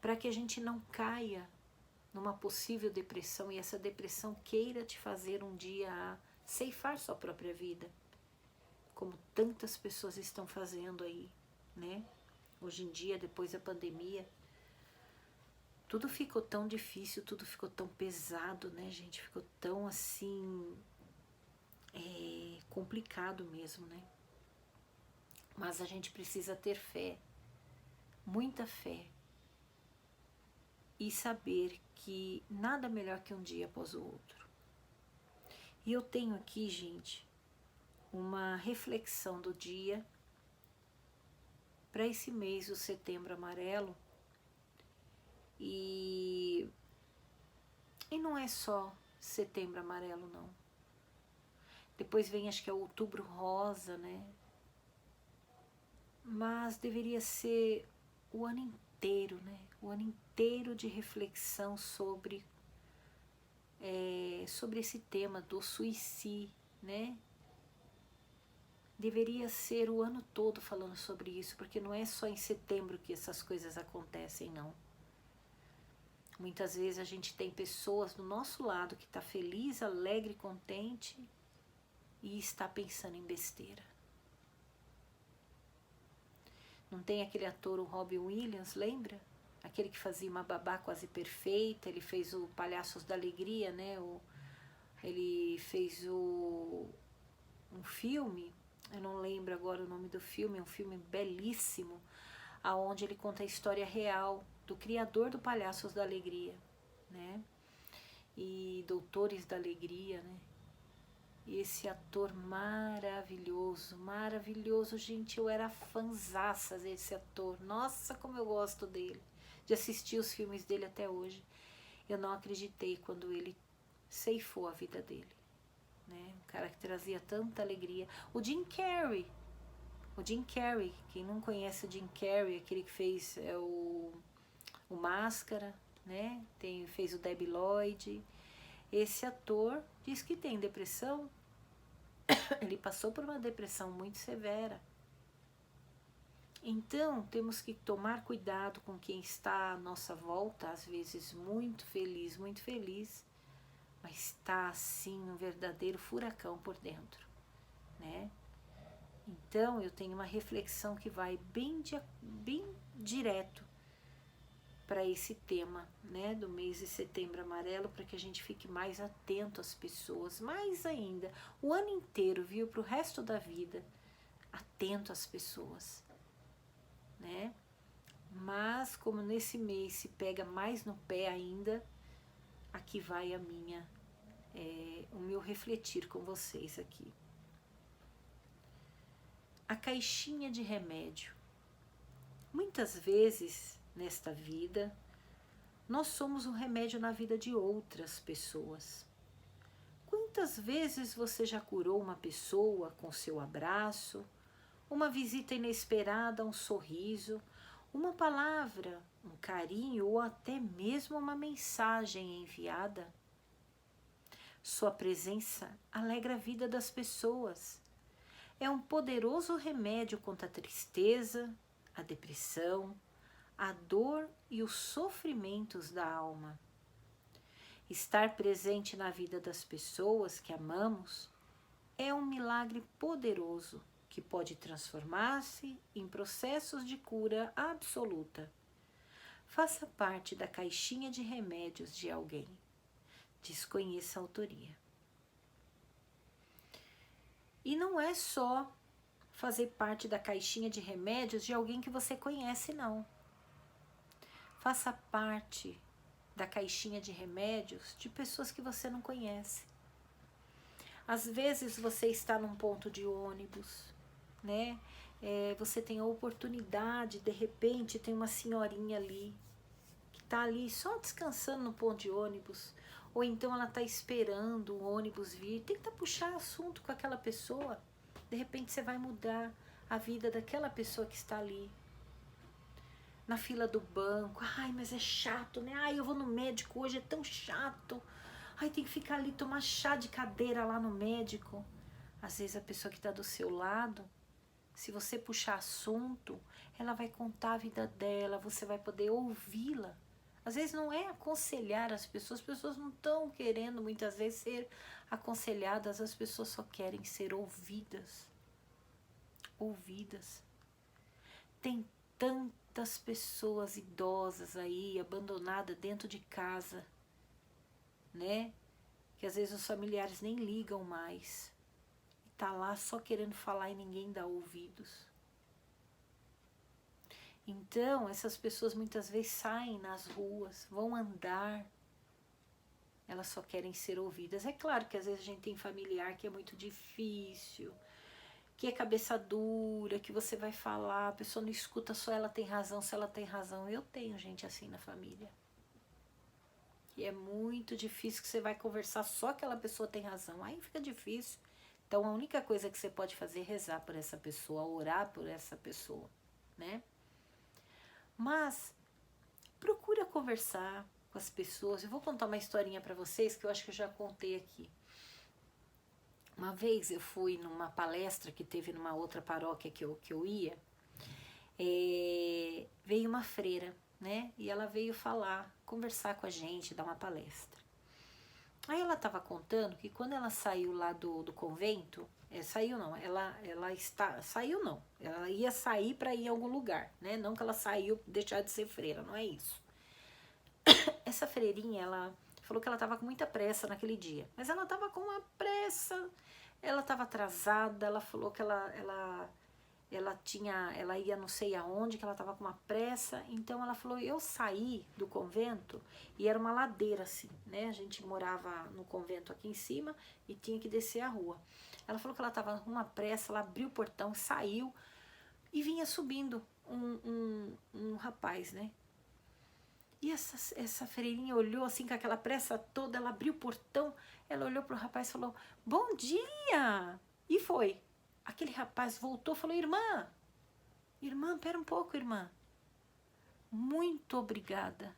Para que a gente não caia numa possível depressão e essa depressão queira te fazer um dia a ceifar sua própria vida. Como tantas pessoas estão fazendo aí, né? Hoje em dia, depois da pandemia, tudo ficou tão difícil, tudo ficou tão pesado, né, gente? Ficou tão assim, complicado mesmo, né? Mas a gente precisa ter fé, muita fé, e saber que nada melhor que um dia após o outro. E eu tenho aqui, gente, uma reflexão do dia para esse mês, o Setembro Amarelo. E não é só Setembro Amarelo, não. Depois vem, acho que é Outubro Rosa, né? Mas deveria ser o ano inteiro, né? O ano inteiro de reflexão sobre sobre esse tema do suicídio, né? Deveria ser o ano todo falando sobre isso, porque não é só em setembro que essas coisas acontecem, não. Muitas vezes a gente tem pessoas do nosso lado que está feliz, alegre, contente e está pensando em besteira. Não tem aquele ator, o Robin Williams, lembra? Aquele que fazia uma babá quase perfeita, ele fez o Palhaços da Alegria, né? Ele fez um filme, eu não lembro agora o nome do filme, é um filme belíssimo, aonde ele conta a história real do criador do Palhaços da Alegria, né? E Doutores da Alegria, né? E esse ator maravilhoso, maravilhoso, gente, eu era fanzaça desse ator, nossa, como eu gosto dele, de assistir os filmes dele até hoje. Eu não acreditei quando ele ceifou a vida dele, né? Um cara que trazia tanta alegria. O Jim Carrey, quem não conhece o Jim Carrey, aquele que fez o Máscara, né? Fez o Debi Lloyd. Esse ator diz que tem depressão. Ele passou por uma depressão muito severa. Então, temos que tomar cuidado com quem está à nossa volta, às vezes muito feliz, mas está assim um verdadeiro furacão por dentro, né? Então, eu tenho uma reflexão que vai bem direto para esse tema, né, do mês de Setembro Amarelo, para que a gente fique mais atento às pessoas, mais ainda, o ano inteiro, viu, para o resto da vida, atento às pessoas, né? Mas como nesse mês se pega mais no pé ainda, aqui vai o meu refletir com vocês aqui. A caixinha de remédio. Muitas vezes nesta vida, nós somos um remédio na vida de outras pessoas. Quantas vezes você já curou uma pessoa com seu abraço, uma visita inesperada, um sorriso, uma palavra, um carinho ou até mesmo uma mensagem enviada? Sua presença alegra a vida das pessoas. É um poderoso remédio contra a tristeza, a depressão, a dor e os sofrimentos da alma. Estar presente na vida das pessoas que amamos é um milagre poderoso que pode transformar-se em processos de cura absoluta. Faça parte da caixinha de remédios de alguém. Desconheça a autoria. E não é só fazer parte da caixinha de remédios de alguém que você conhece, não. Faça parte da caixinha de remédios de pessoas que você não conhece. Às vezes você está num ponto de ônibus, né? Você tem a oportunidade, de repente tem uma senhorinha ali, que está ali só descansando no ponto de ônibus, ou então ela está esperando o ônibus vir. Tenta puxar assunto com aquela pessoa, de repente você vai mudar a vida daquela pessoa que está ali. Na fila do banco, ai, mas é chato, né? Ai, eu vou no médico hoje, é tão chato. Ai, tem que ficar ali, tomar chá de cadeira lá no médico. Às vezes a pessoa que está do seu lado, se você puxar assunto, ela vai contar a vida dela, você vai poder ouvi-la. Às vezes não é aconselhar as pessoas não estão querendo muitas vezes ser aconselhadas, as pessoas só querem ser ouvidas. Ouvidas. Tem tantas pessoas idosas aí, abandonadas dentro de casa, né? Que às vezes os familiares nem ligam mais. E tá lá só querendo falar e ninguém dá ouvidos. Então, essas pessoas muitas vezes saem nas ruas, vão andar, elas só querem ser ouvidas. É claro que às vezes a gente tem familiar que é muito difícil, que é cabeça dura, que você vai falar, a pessoa não escuta, só ela tem razão, se ela tem razão. Eu tenho gente assim na família. E é muito difícil, que você vai conversar, só aquela pessoa tem razão. Aí fica difícil. Então a única coisa que você pode fazer é rezar por essa pessoa, orar por essa pessoa, né? Mas procura conversar, com as pessoas. Eu vou contar uma historinha para vocês que eu acho que eu já contei aqui. Uma vez eu fui numa palestra que teve numa outra paróquia que eu ia, veio uma freira, né? E ela veio conversar com a gente, dar uma palestra. Aí ela estava contando que quando ela saiu lá do convento, saiu não, ela ia sair para ir em algum lugar, né? Não que ela saiu deixar de ser freira, não é isso. Essa freirinha, ela falou que ela estava com muita pressa naquele dia, mas ela estava com uma pressa, ela estava atrasada, ela falou que ela ia não sei aonde, que ela estava com uma pressa, então ela falou, eu saí do convento, e era uma ladeira assim, né, a gente morava no convento aqui em cima, e tinha que descer a rua. Ela falou que ela estava com uma pressa, ela abriu o portão, saiu, e vinha subindo um rapaz, né, e essa freirinha olhou assim com aquela pressa toda, ela abriu o portão, ela olhou pro rapaz e falou, bom dia, e foi. Aquele rapaz voltou e falou, irmã, pera um pouco, irmã. Muito obrigada.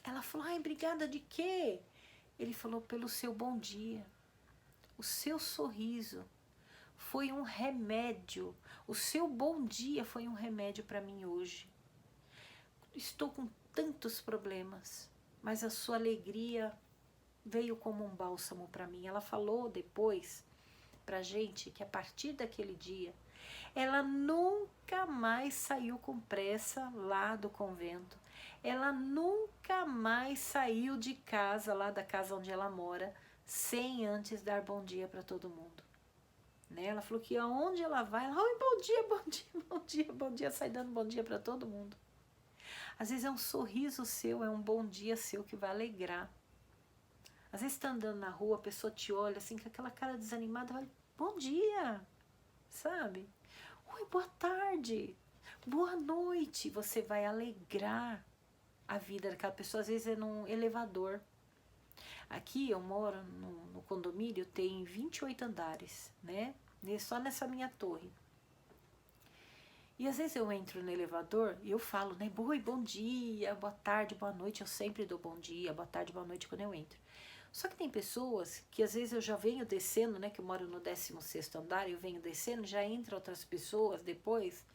Ela falou, ai, obrigada de quê? Ele falou, pelo seu bom dia. O seu sorriso foi um remédio. O seu bom dia foi um remédio para mim hoje. Estou com tantos problemas, mas a sua alegria veio como um bálsamo para mim. Ela falou depois pra gente que a partir daquele dia ela nunca mais saiu com pressa lá do convento, ela nunca mais saiu de casa, lá da casa onde ela mora, sem antes dar bom dia para todo mundo, né? Ela falou que aonde ela vai, ela, oi, bom dia, bom dia, bom dia, bom dia, sai dando bom dia para todo mundo. Às vezes é um sorriso seu, é um bom dia seu que vai alegrar. Às vezes está andando na rua, a pessoa te olha assim com aquela cara desanimada, vai, bom dia, sabe? Oi, boa tarde, boa noite. Você vai alegrar a vida daquela pessoa. Às vezes é num elevador. Aqui eu moro no condomínio, tem 28 andares, né? Só nessa minha torre. E às vezes eu entro no elevador e eu falo, né? Oi, bom dia, boa tarde, boa noite. Eu sempre dou bom dia, boa tarde, boa noite quando eu entro. Só que tem pessoas que às vezes eu já venho descendo, né, que eu moro no 16º andar, eu venho descendo, já entra outras pessoas depois,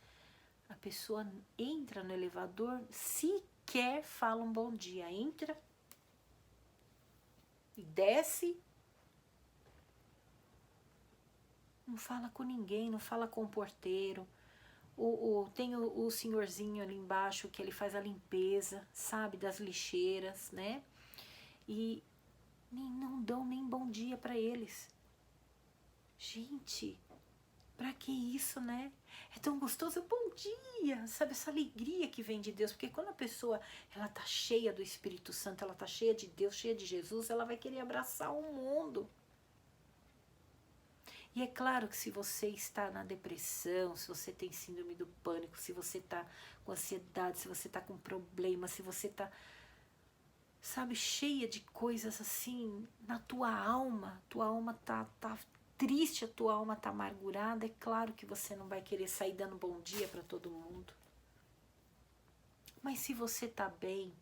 a pessoa entra no elevador, sequer fala um bom dia, entra e desce, não fala com ninguém, não fala com o porteiro, tem o senhorzinho ali embaixo que ele faz a limpeza, sabe, das lixeiras, né, e não dão nem bom dia para eles. Gente, pra que isso, né? É tão gostoso, bom dia, sabe, essa alegria que vem de Deus, porque quando a pessoa, ela tá cheia do Espírito Santo, ela tá cheia de Deus, cheia de Jesus, ela vai querer abraçar o mundo. E é claro que se você está na depressão, se você tem síndrome do pânico, se você tá com ansiedade, se você tá com problema, se você tá, sabe, cheia de coisas assim, na tua alma tá triste, a tua alma tá amargurada, é claro que você não vai querer sair dando bom dia para todo mundo. Mas se você tá bem,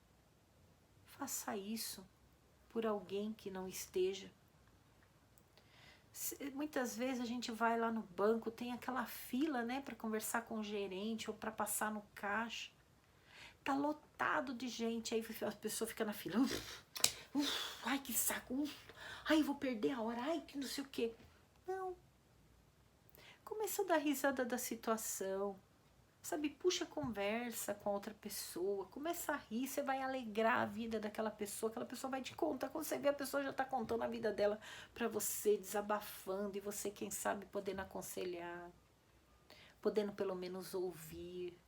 faça isso por alguém que não esteja. Muitas vezes a gente vai lá no banco, tem aquela fila, né, para conversar com o gerente ou para passar no caixa. Tá lotado de gente, aí a pessoa fica na fila. Ai, que saco. Ai, vou perder a hora. Ai, que não sei o quê. Não. Começa a dar risada da situação. Sabe, puxa conversa com a outra pessoa. Começa a rir, você vai alegrar a vida daquela pessoa. Aquela pessoa vai te contar. Quando você vê, a pessoa já tá contando a vida dela pra você, desabafando. E você, quem sabe, podendo aconselhar. Podendo pelo menos ouvir.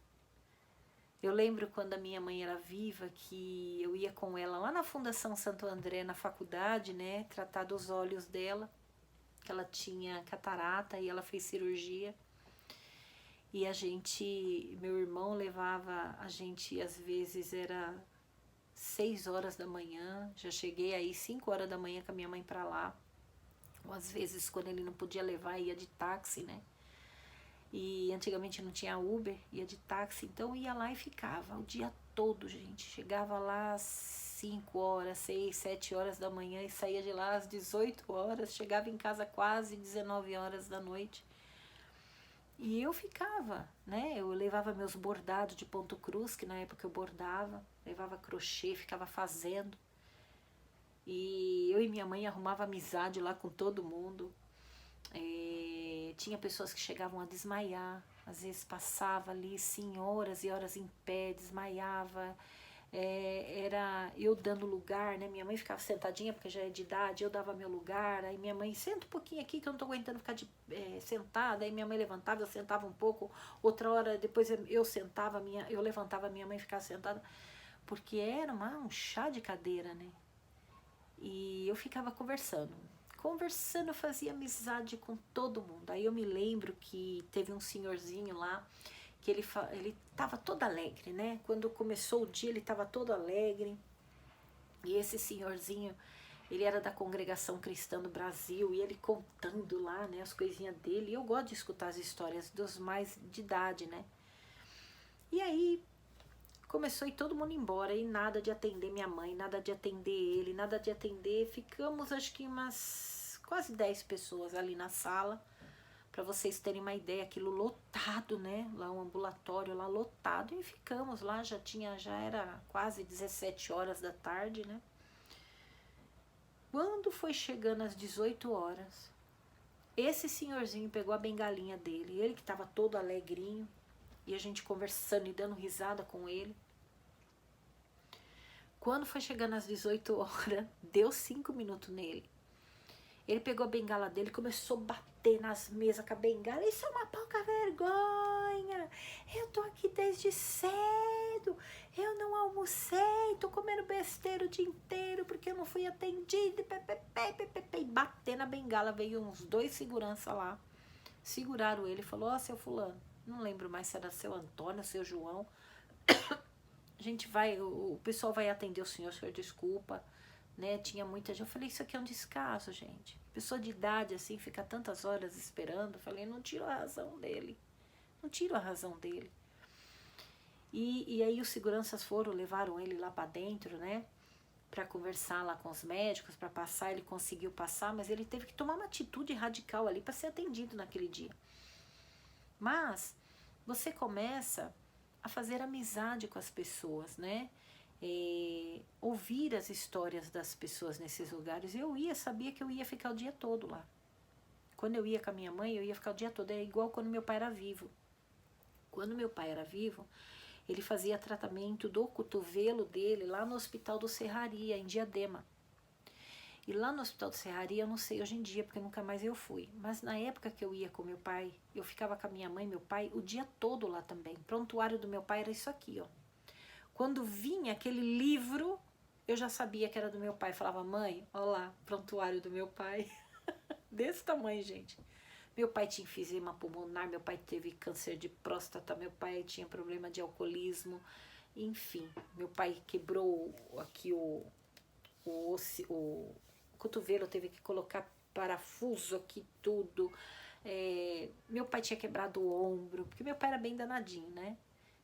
Eu lembro quando a minha mãe era viva, que eu ia com ela lá na Fundação Santo André, na faculdade, né, tratar dos olhos dela, que ela tinha catarata e ela fez cirurgia. E meu irmão levava a gente, às vezes era 6 horas da manhã, já cheguei aí 5 horas da manhã com a minha mãe pra lá. Ou às vezes quando ele não podia levar, ia de táxi, né? E antigamente não tinha Uber, ia de táxi, então ia lá e ficava o dia todo, gente. Chegava lá às 5 horas, 6, 7 horas da manhã e saía de lá às 18 horas, chegava em casa quase 19 horas da noite. E eu ficava, né? Eu levava meus bordados de ponto cruz, que na época eu bordava, levava crochê, ficava fazendo. E eu e minha mãe arrumava amizade lá com todo mundo. Tinha pessoas que chegavam a desmaiar, às vezes passava ali sim horas e horas em pé, desmaiava. Era eu dando lugar, né? Minha mãe ficava sentadinha porque já é de idade, eu dava meu lugar, aí minha mãe, senta um pouquinho aqui que eu não tô aguentando ficar sentada, aí minha mãe levantava, eu sentava um pouco, outra hora depois eu sentava, eu levantava, minha mãe ficava sentada, porque era um chá de cadeira, né? E eu ficava conversando, eu fazia amizade com todo mundo. Aí eu me lembro que teve um senhorzinho lá, que ele tava todo alegre, né? Quando começou o dia, ele tava todo alegre. E esse senhorzinho, ele era da Congregação Cristã do Brasil, e ele contando lá, né, as coisinhas dele. E eu gosto de escutar as histórias dos mais de idade, né? E aí começou a ir todo mundo embora, e nada de atender minha mãe, nada de atender ele, nada de atender. Ficamos acho que umas quase 10 pessoas ali na sala, para vocês terem uma ideia, aquilo lotado, né? Lá um ambulatório lá lotado, e ficamos lá, já era quase 17 horas da tarde, né? Quando foi chegando às 18 horas, esse senhorzinho pegou a bengalinha dele, ele que estava todo alegrinho, e a gente conversando e dando risada com ele. Quando foi chegando às 18 horas, deu 5 minutos nele. Ele pegou a bengala dele e começou a bater nas mesas com a bengala. Isso é uma pouca vergonha. Eu tô aqui desde cedo. Eu não almocei. Tô comendo besteira o dia inteiro porque eu não fui atendido. E bater na bengala. Veio uns 2 segurança lá. Seguraram ele e falou, ó, seu fulano. Não lembro mais se era seu Antônio, seu João. A gente vai, o pessoal vai atender o senhor desculpa. Né, tinha muita gente, eu falei, isso aqui é um descaso, gente. Pessoa de idade, assim, fica tantas horas esperando. Eu falei, não tiro a razão dele. Não tiro a razão dele. E aí os seguranças levaram ele lá pra dentro, né? Pra conversar lá com os médicos, pra passar. Ele conseguiu passar, mas ele teve que tomar uma atitude radical ali pra ser atendido naquele dia. Mas você começa a fazer amizade com as pessoas, né? Ouvir as histórias das pessoas nesses lugares. Sabia que eu ia ficar o dia todo lá. Quando eu ia com a minha mãe, eu ia ficar o dia todo. É igual quando meu pai era vivo. Quando meu pai era vivo, ele fazia tratamento do cotovelo dele lá no Hospital do Serraria, em Diadema. E lá no Hospital do Serraria, eu não sei hoje em dia, porque nunca mais eu fui. Mas na época que eu ia com meu pai, eu ficava com a minha mãe e meu pai o dia todo lá também. O prontuário do meu pai era isso aqui, ó. Quando vinha aquele livro, eu já sabia que era do meu pai. Falava, mãe, olha lá, prontuário do meu pai. Desse tamanho, gente. Meu pai tinha enfisema pulmonar, meu pai teve câncer de próstata, meu pai tinha problema de alcoolismo. Enfim, meu pai quebrou aqui o cotovelo, teve que colocar parafuso aqui, tudo. Meu pai tinha quebrado o ombro, porque meu pai era bem danadinho, né?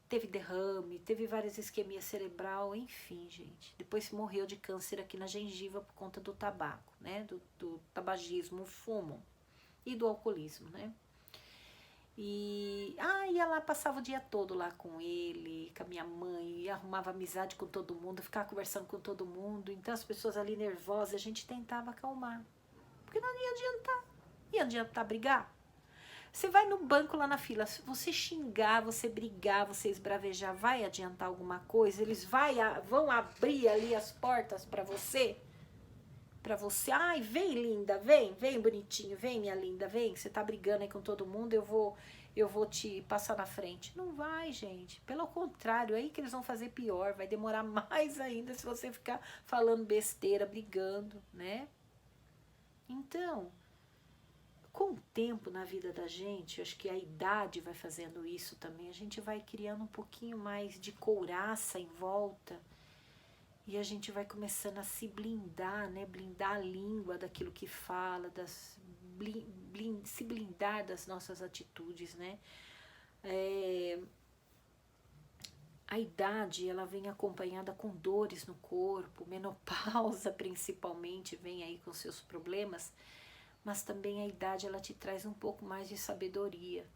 Teve derrame, teve várias isquemia cerebral, enfim, gente. Depois morreu de câncer aqui na gengiva por conta do tabaco, né? Do tabagismo, o fumo e do alcoolismo, né? E ia lá, passava o dia todo lá com ele, com a minha mãe, arrumava amizade com todo mundo, ficava conversando com todo mundo. Então as pessoas ali nervosas, a gente tentava acalmar. Porque não ia adiantar. Ia adiantar brigar? Você vai no banco lá na fila, se você xingar, você brigar, você esbravejar, vai adiantar alguma coisa? Eles vão abrir ali as portas para você? Para você, ai, vem linda, vem bonitinho, vem minha linda, vem, você tá brigando aí com todo mundo, eu vou te passar na frente. Não vai, gente, pelo contrário, aí que eles vão fazer pior, vai demorar mais ainda se você ficar falando besteira, brigando, né? Então, com o tempo na vida da gente, acho que a idade vai fazendo isso também, a gente vai criando um pouquinho mais de couraça em volta e a gente vai começando a se blindar, né? Blindar a língua daquilo que fala, se blindar das nossas atitudes, né? A idade, ela vem acompanhada com dores no corpo, menopausa principalmente vem aí com seus problemas, mas também a idade, ela te traz um pouco mais de sabedoria.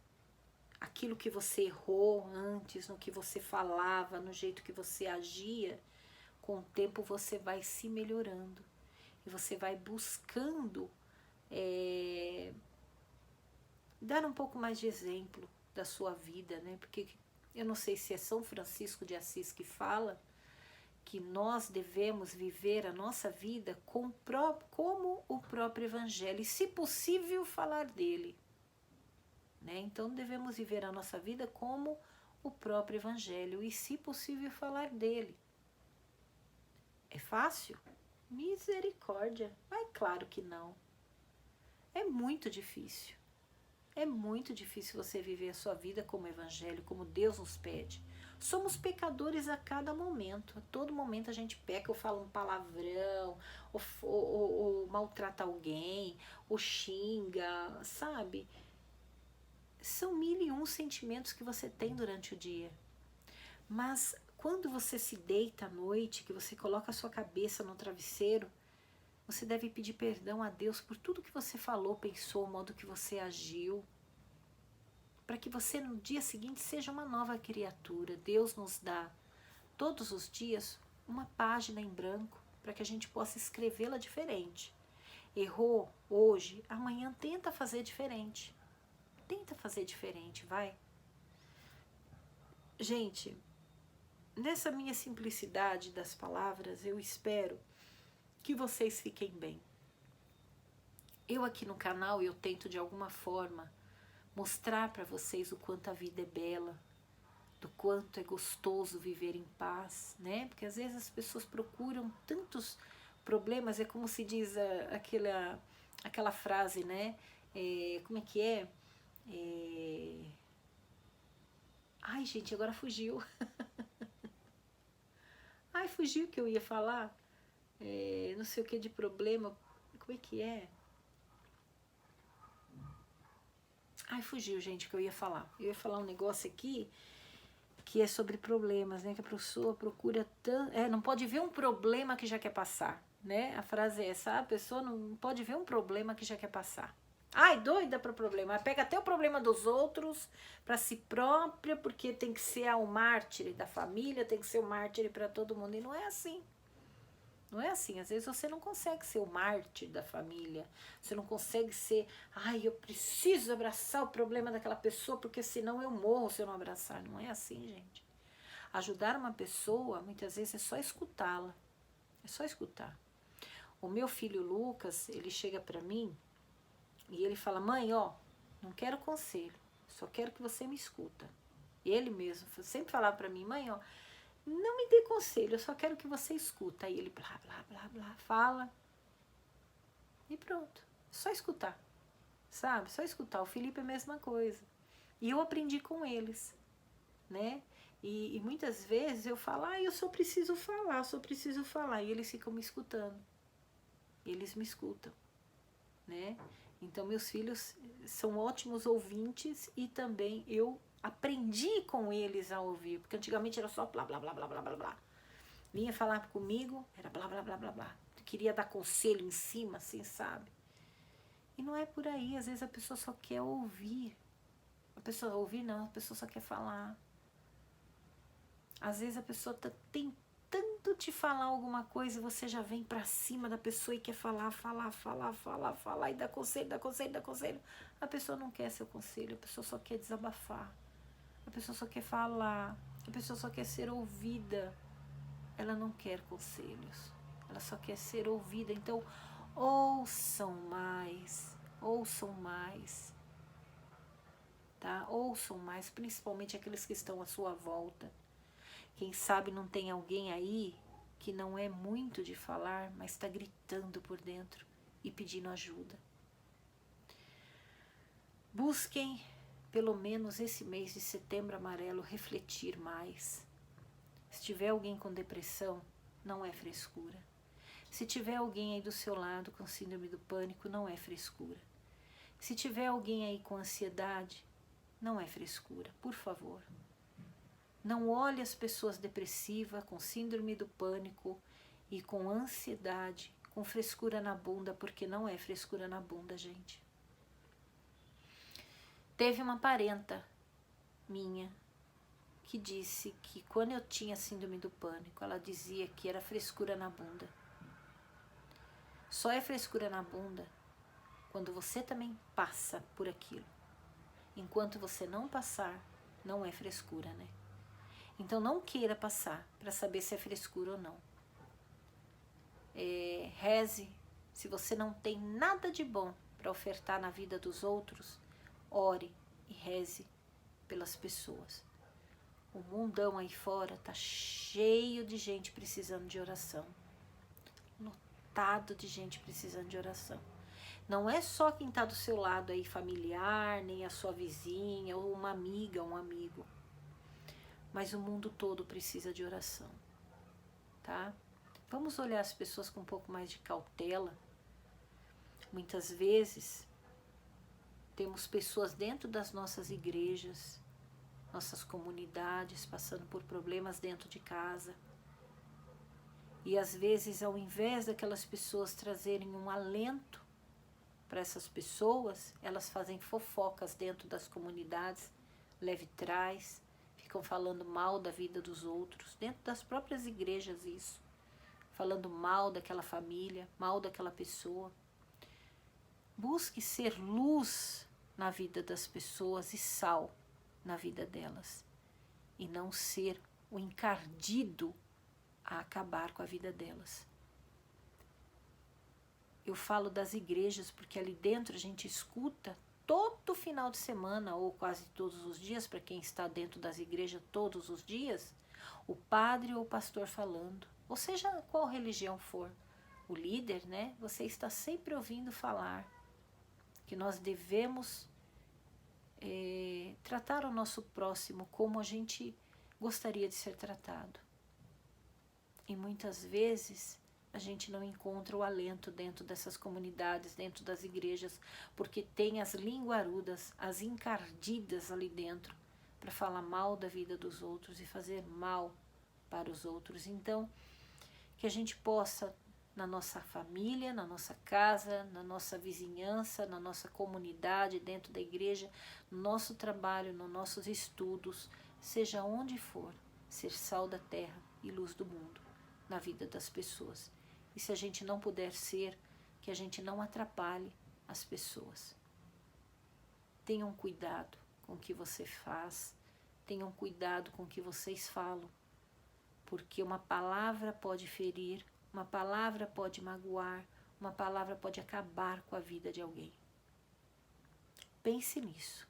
Aquilo que você errou antes, no que você falava, no jeito que você agia, com o tempo você vai se melhorando e você vai buscando dar um pouco mais de exemplo da sua vida, né? Porque eu não sei se é São Francisco de Assis que fala que nós devemos viver a nossa vida como o próprio Evangelho e, se possível, falar dele, né? Então devemos viver a nossa vida como o próprio Evangelho e, se possível, falar dele. É fácil? Misericórdia! Mas claro que não. É muito difícil. É muito difícil você viver a sua vida como Evangelho, como Deus nos pede. Somos pecadores a cada momento. A todo momento a gente peca, ou fala um palavrão, ou maltrata alguém, ou xinga, sabe? São 1001 sentimentos que você tem durante o dia. Mas quando você se deita à noite, que você coloca a sua cabeça no travesseiro, você deve pedir perdão a Deus por tudo que você falou, pensou, o modo que você agiu, para que você no dia seguinte seja uma nova criatura. Deus nos dá todos os dias uma página em branco para que a gente possa escrevê-la diferente. Errou hoje, amanhã tenta fazer diferente. Tenta fazer diferente, vai. Gente, nessa minha simplicidade das palavras, eu espero que vocês fiquem bem. Eu aqui no canal, eu tento de alguma forma mostrar para vocês o quanto a vida é bela, do quanto é gostoso viver em paz, né? Porque às vezes as pessoas procuram tantos problemas, é como se diz aquela frase, né? Como é que é? Ai, gente, agora fugiu. Ai, fugiu o que eu ia falar. Não sei o que de problema. Como é que é? Ai, fugiu, gente, o que eu ia falar. Eu ia falar um negócio aqui que é sobre problemas, né? Que a pessoa procura tanto... não pode ver um problema que já quer passar, né? A frase é essa, a pessoa não pode ver um problema que já quer passar. Ai, doida para problema. Pega até o problema dos outros para si própria, porque tem que ser o mártir da família, tem que ser o mártir para todo mundo. E não é assim. Não é assim, às vezes você não consegue ser o mártir da família, você não consegue ser, ai, eu preciso abraçar o problema daquela pessoa, porque senão eu morro se eu não abraçar. Não é assim, gente. Ajudar uma pessoa, muitas vezes, é só escutá-la. É só escutar. O meu filho Lucas, ele chega pra mim e ele fala, mãe, ó, não quero conselho, só quero que você me escuta. Ele mesmo sempre falava pra mim, mãe, ó, não me dê conselho, eu só quero que você escuta. Aí ele blá, blá, blá, blá, fala. E pronto. Só escutar. Sabe? Só escutar. O Felipe é a mesma coisa. E eu aprendi com eles, né? E muitas vezes eu falo, eu só preciso falar, só preciso falar. E eles ficam me escutando. Eles me escutam, né? Então meus filhos são ótimos ouvintes e também eu aprendi com eles a ouvir, porque antigamente era só blá, blá, blá, blá, blá, blá, blá. Vinha falar comigo, era blá, blá, blá, blá, blá. Queria dar conselho em cima, assim, sabe? E não é por aí, às vezes a pessoa só quer ouvir. A pessoa ouvir não, a pessoa só quer falar. Às vezes a pessoa tá tentando te falar alguma coisa e você já vem pra cima da pessoa e quer falar, e dá conselho, dá conselho, dá conselho. A pessoa não quer seu conselho, a pessoa só quer desabafar. A pessoa só quer falar, a pessoa só quer ser ouvida. Ela não quer conselhos, ela só quer ser ouvida. Então, ouçam mais, tá? Ouçam mais, principalmente aqueles que estão à sua volta. Quem sabe não tem alguém aí que não é muito de falar, mas está gritando por dentro e pedindo ajuda. Busquem, pelo menos esse mês de setembro amarelo, refletir mais. Se tiver alguém com depressão, não é frescura. Se tiver alguém aí do seu lado com síndrome do pânico, não é frescura. Se tiver alguém aí com ansiedade, não é frescura, por favor. Não olhe as pessoas depressivas, com síndrome do pânico e com ansiedade, com frescura na bunda, porque não é frescura na bunda, gente. Teve uma parenta minha que disse que quando eu tinha síndrome do pânico, ela dizia que era frescura na bunda. Só é frescura na bunda quando você também passa por aquilo. Enquanto você não passar, não é frescura, né? Então não queira passar para saber se é frescura ou não. Reze. Se você não tem nada de bom para ofertar na vida dos outros, ore e reze pelas pessoas. O mundão aí fora tá cheio de gente precisando de oração. Lotado de gente precisando de oração. Não é só quem tá do seu lado aí, familiar, nem a sua vizinha, ou uma amiga, um amigo. Mas o mundo todo precisa de oração, tá? Vamos olhar as pessoas com um pouco mais de cautela. Muitas vezes, temos pessoas dentro das nossas igrejas, nossas comunidades, passando por problemas dentro de casa. E às vezes, ao invés daquelas pessoas trazerem um alento para essas pessoas, elas fazem fofocas dentro das comunidades, leve trás, ficam falando mal da vida dos outros, dentro das próprias igrejas isso. Falando mal daquela família, mal daquela pessoa. Busque ser luz na vida das pessoas e sal na vida delas. E não ser o encardido a acabar com a vida delas. Eu falo das igrejas porque ali dentro a gente escuta todo final de semana, ou quase todos os dias, para quem está dentro das igrejas todos os dias, o padre ou o pastor falando. Ou seja, qual religião for, o líder, né? Você está sempre ouvindo falar que nós devemos tratar o nosso próximo como a gente gostaria de ser tratado. E muitas vezes a gente não encontra o alento dentro dessas comunidades, dentro das igrejas, porque tem as linguarudas, as encardidas ali dentro, para falar mal da vida dos outros e fazer mal para os outros. Então, que a gente possa, na nossa família, na nossa casa, na nossa vizinhança, na nossa comunidade, dentro da igreja, no nosso trabalho, nos nossos estudos, seja onde for, ser sal da terra e luz do mundo na vida das pessoas. E se a gente não puder ser, que a gente não atrapalhe as pessoas. Tenham cuidado com o que você faz, tenham cuidado com o que vocês falam, porque uma palavra pode ferir, uma palavra pode magoar, uma palavra pode acabar com a vida de alguém. Pense nisso.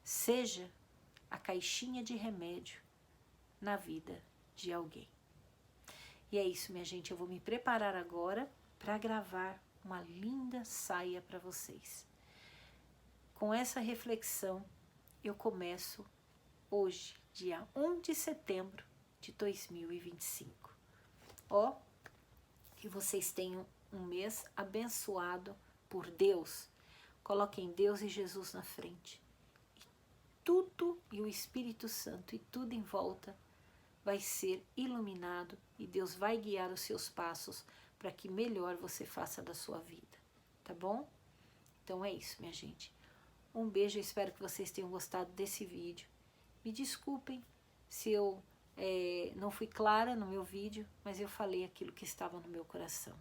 Seja a caixinha de remédio na vida de alguém. E é isso, minha gente. Eu vou me preparar agora para gravar uma linda saia para vocês. Com essa reflexão, eu começo hoje, dia 1 de setembro de 2025. Ó, que vocês tenham um mês abençoado por Deus. Coloquem Deus e Jesus na frente. E tudo, e o Espírito Santo, e tudo em volta vai ser iluminado e Deus vai guiar os seus passos para que melhor você faça da sua vida, tá bom? Então é isso, minha gente. Um beijo, eu espero que vocês tenham gostado desse vídeo. Me desculpem se eu não fui clara no meu vídeo, mas eu falei aquilo que estava no meu coração.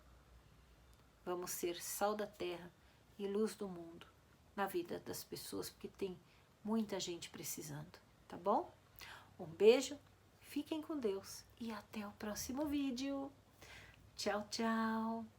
Vamos ser sal da terra e luz do mundo na vida das pessoas, porque tem muita gente precisando, tá bom? Um beijo, fiquem com Deus e até o próximo vídeo. Tchau, tchau!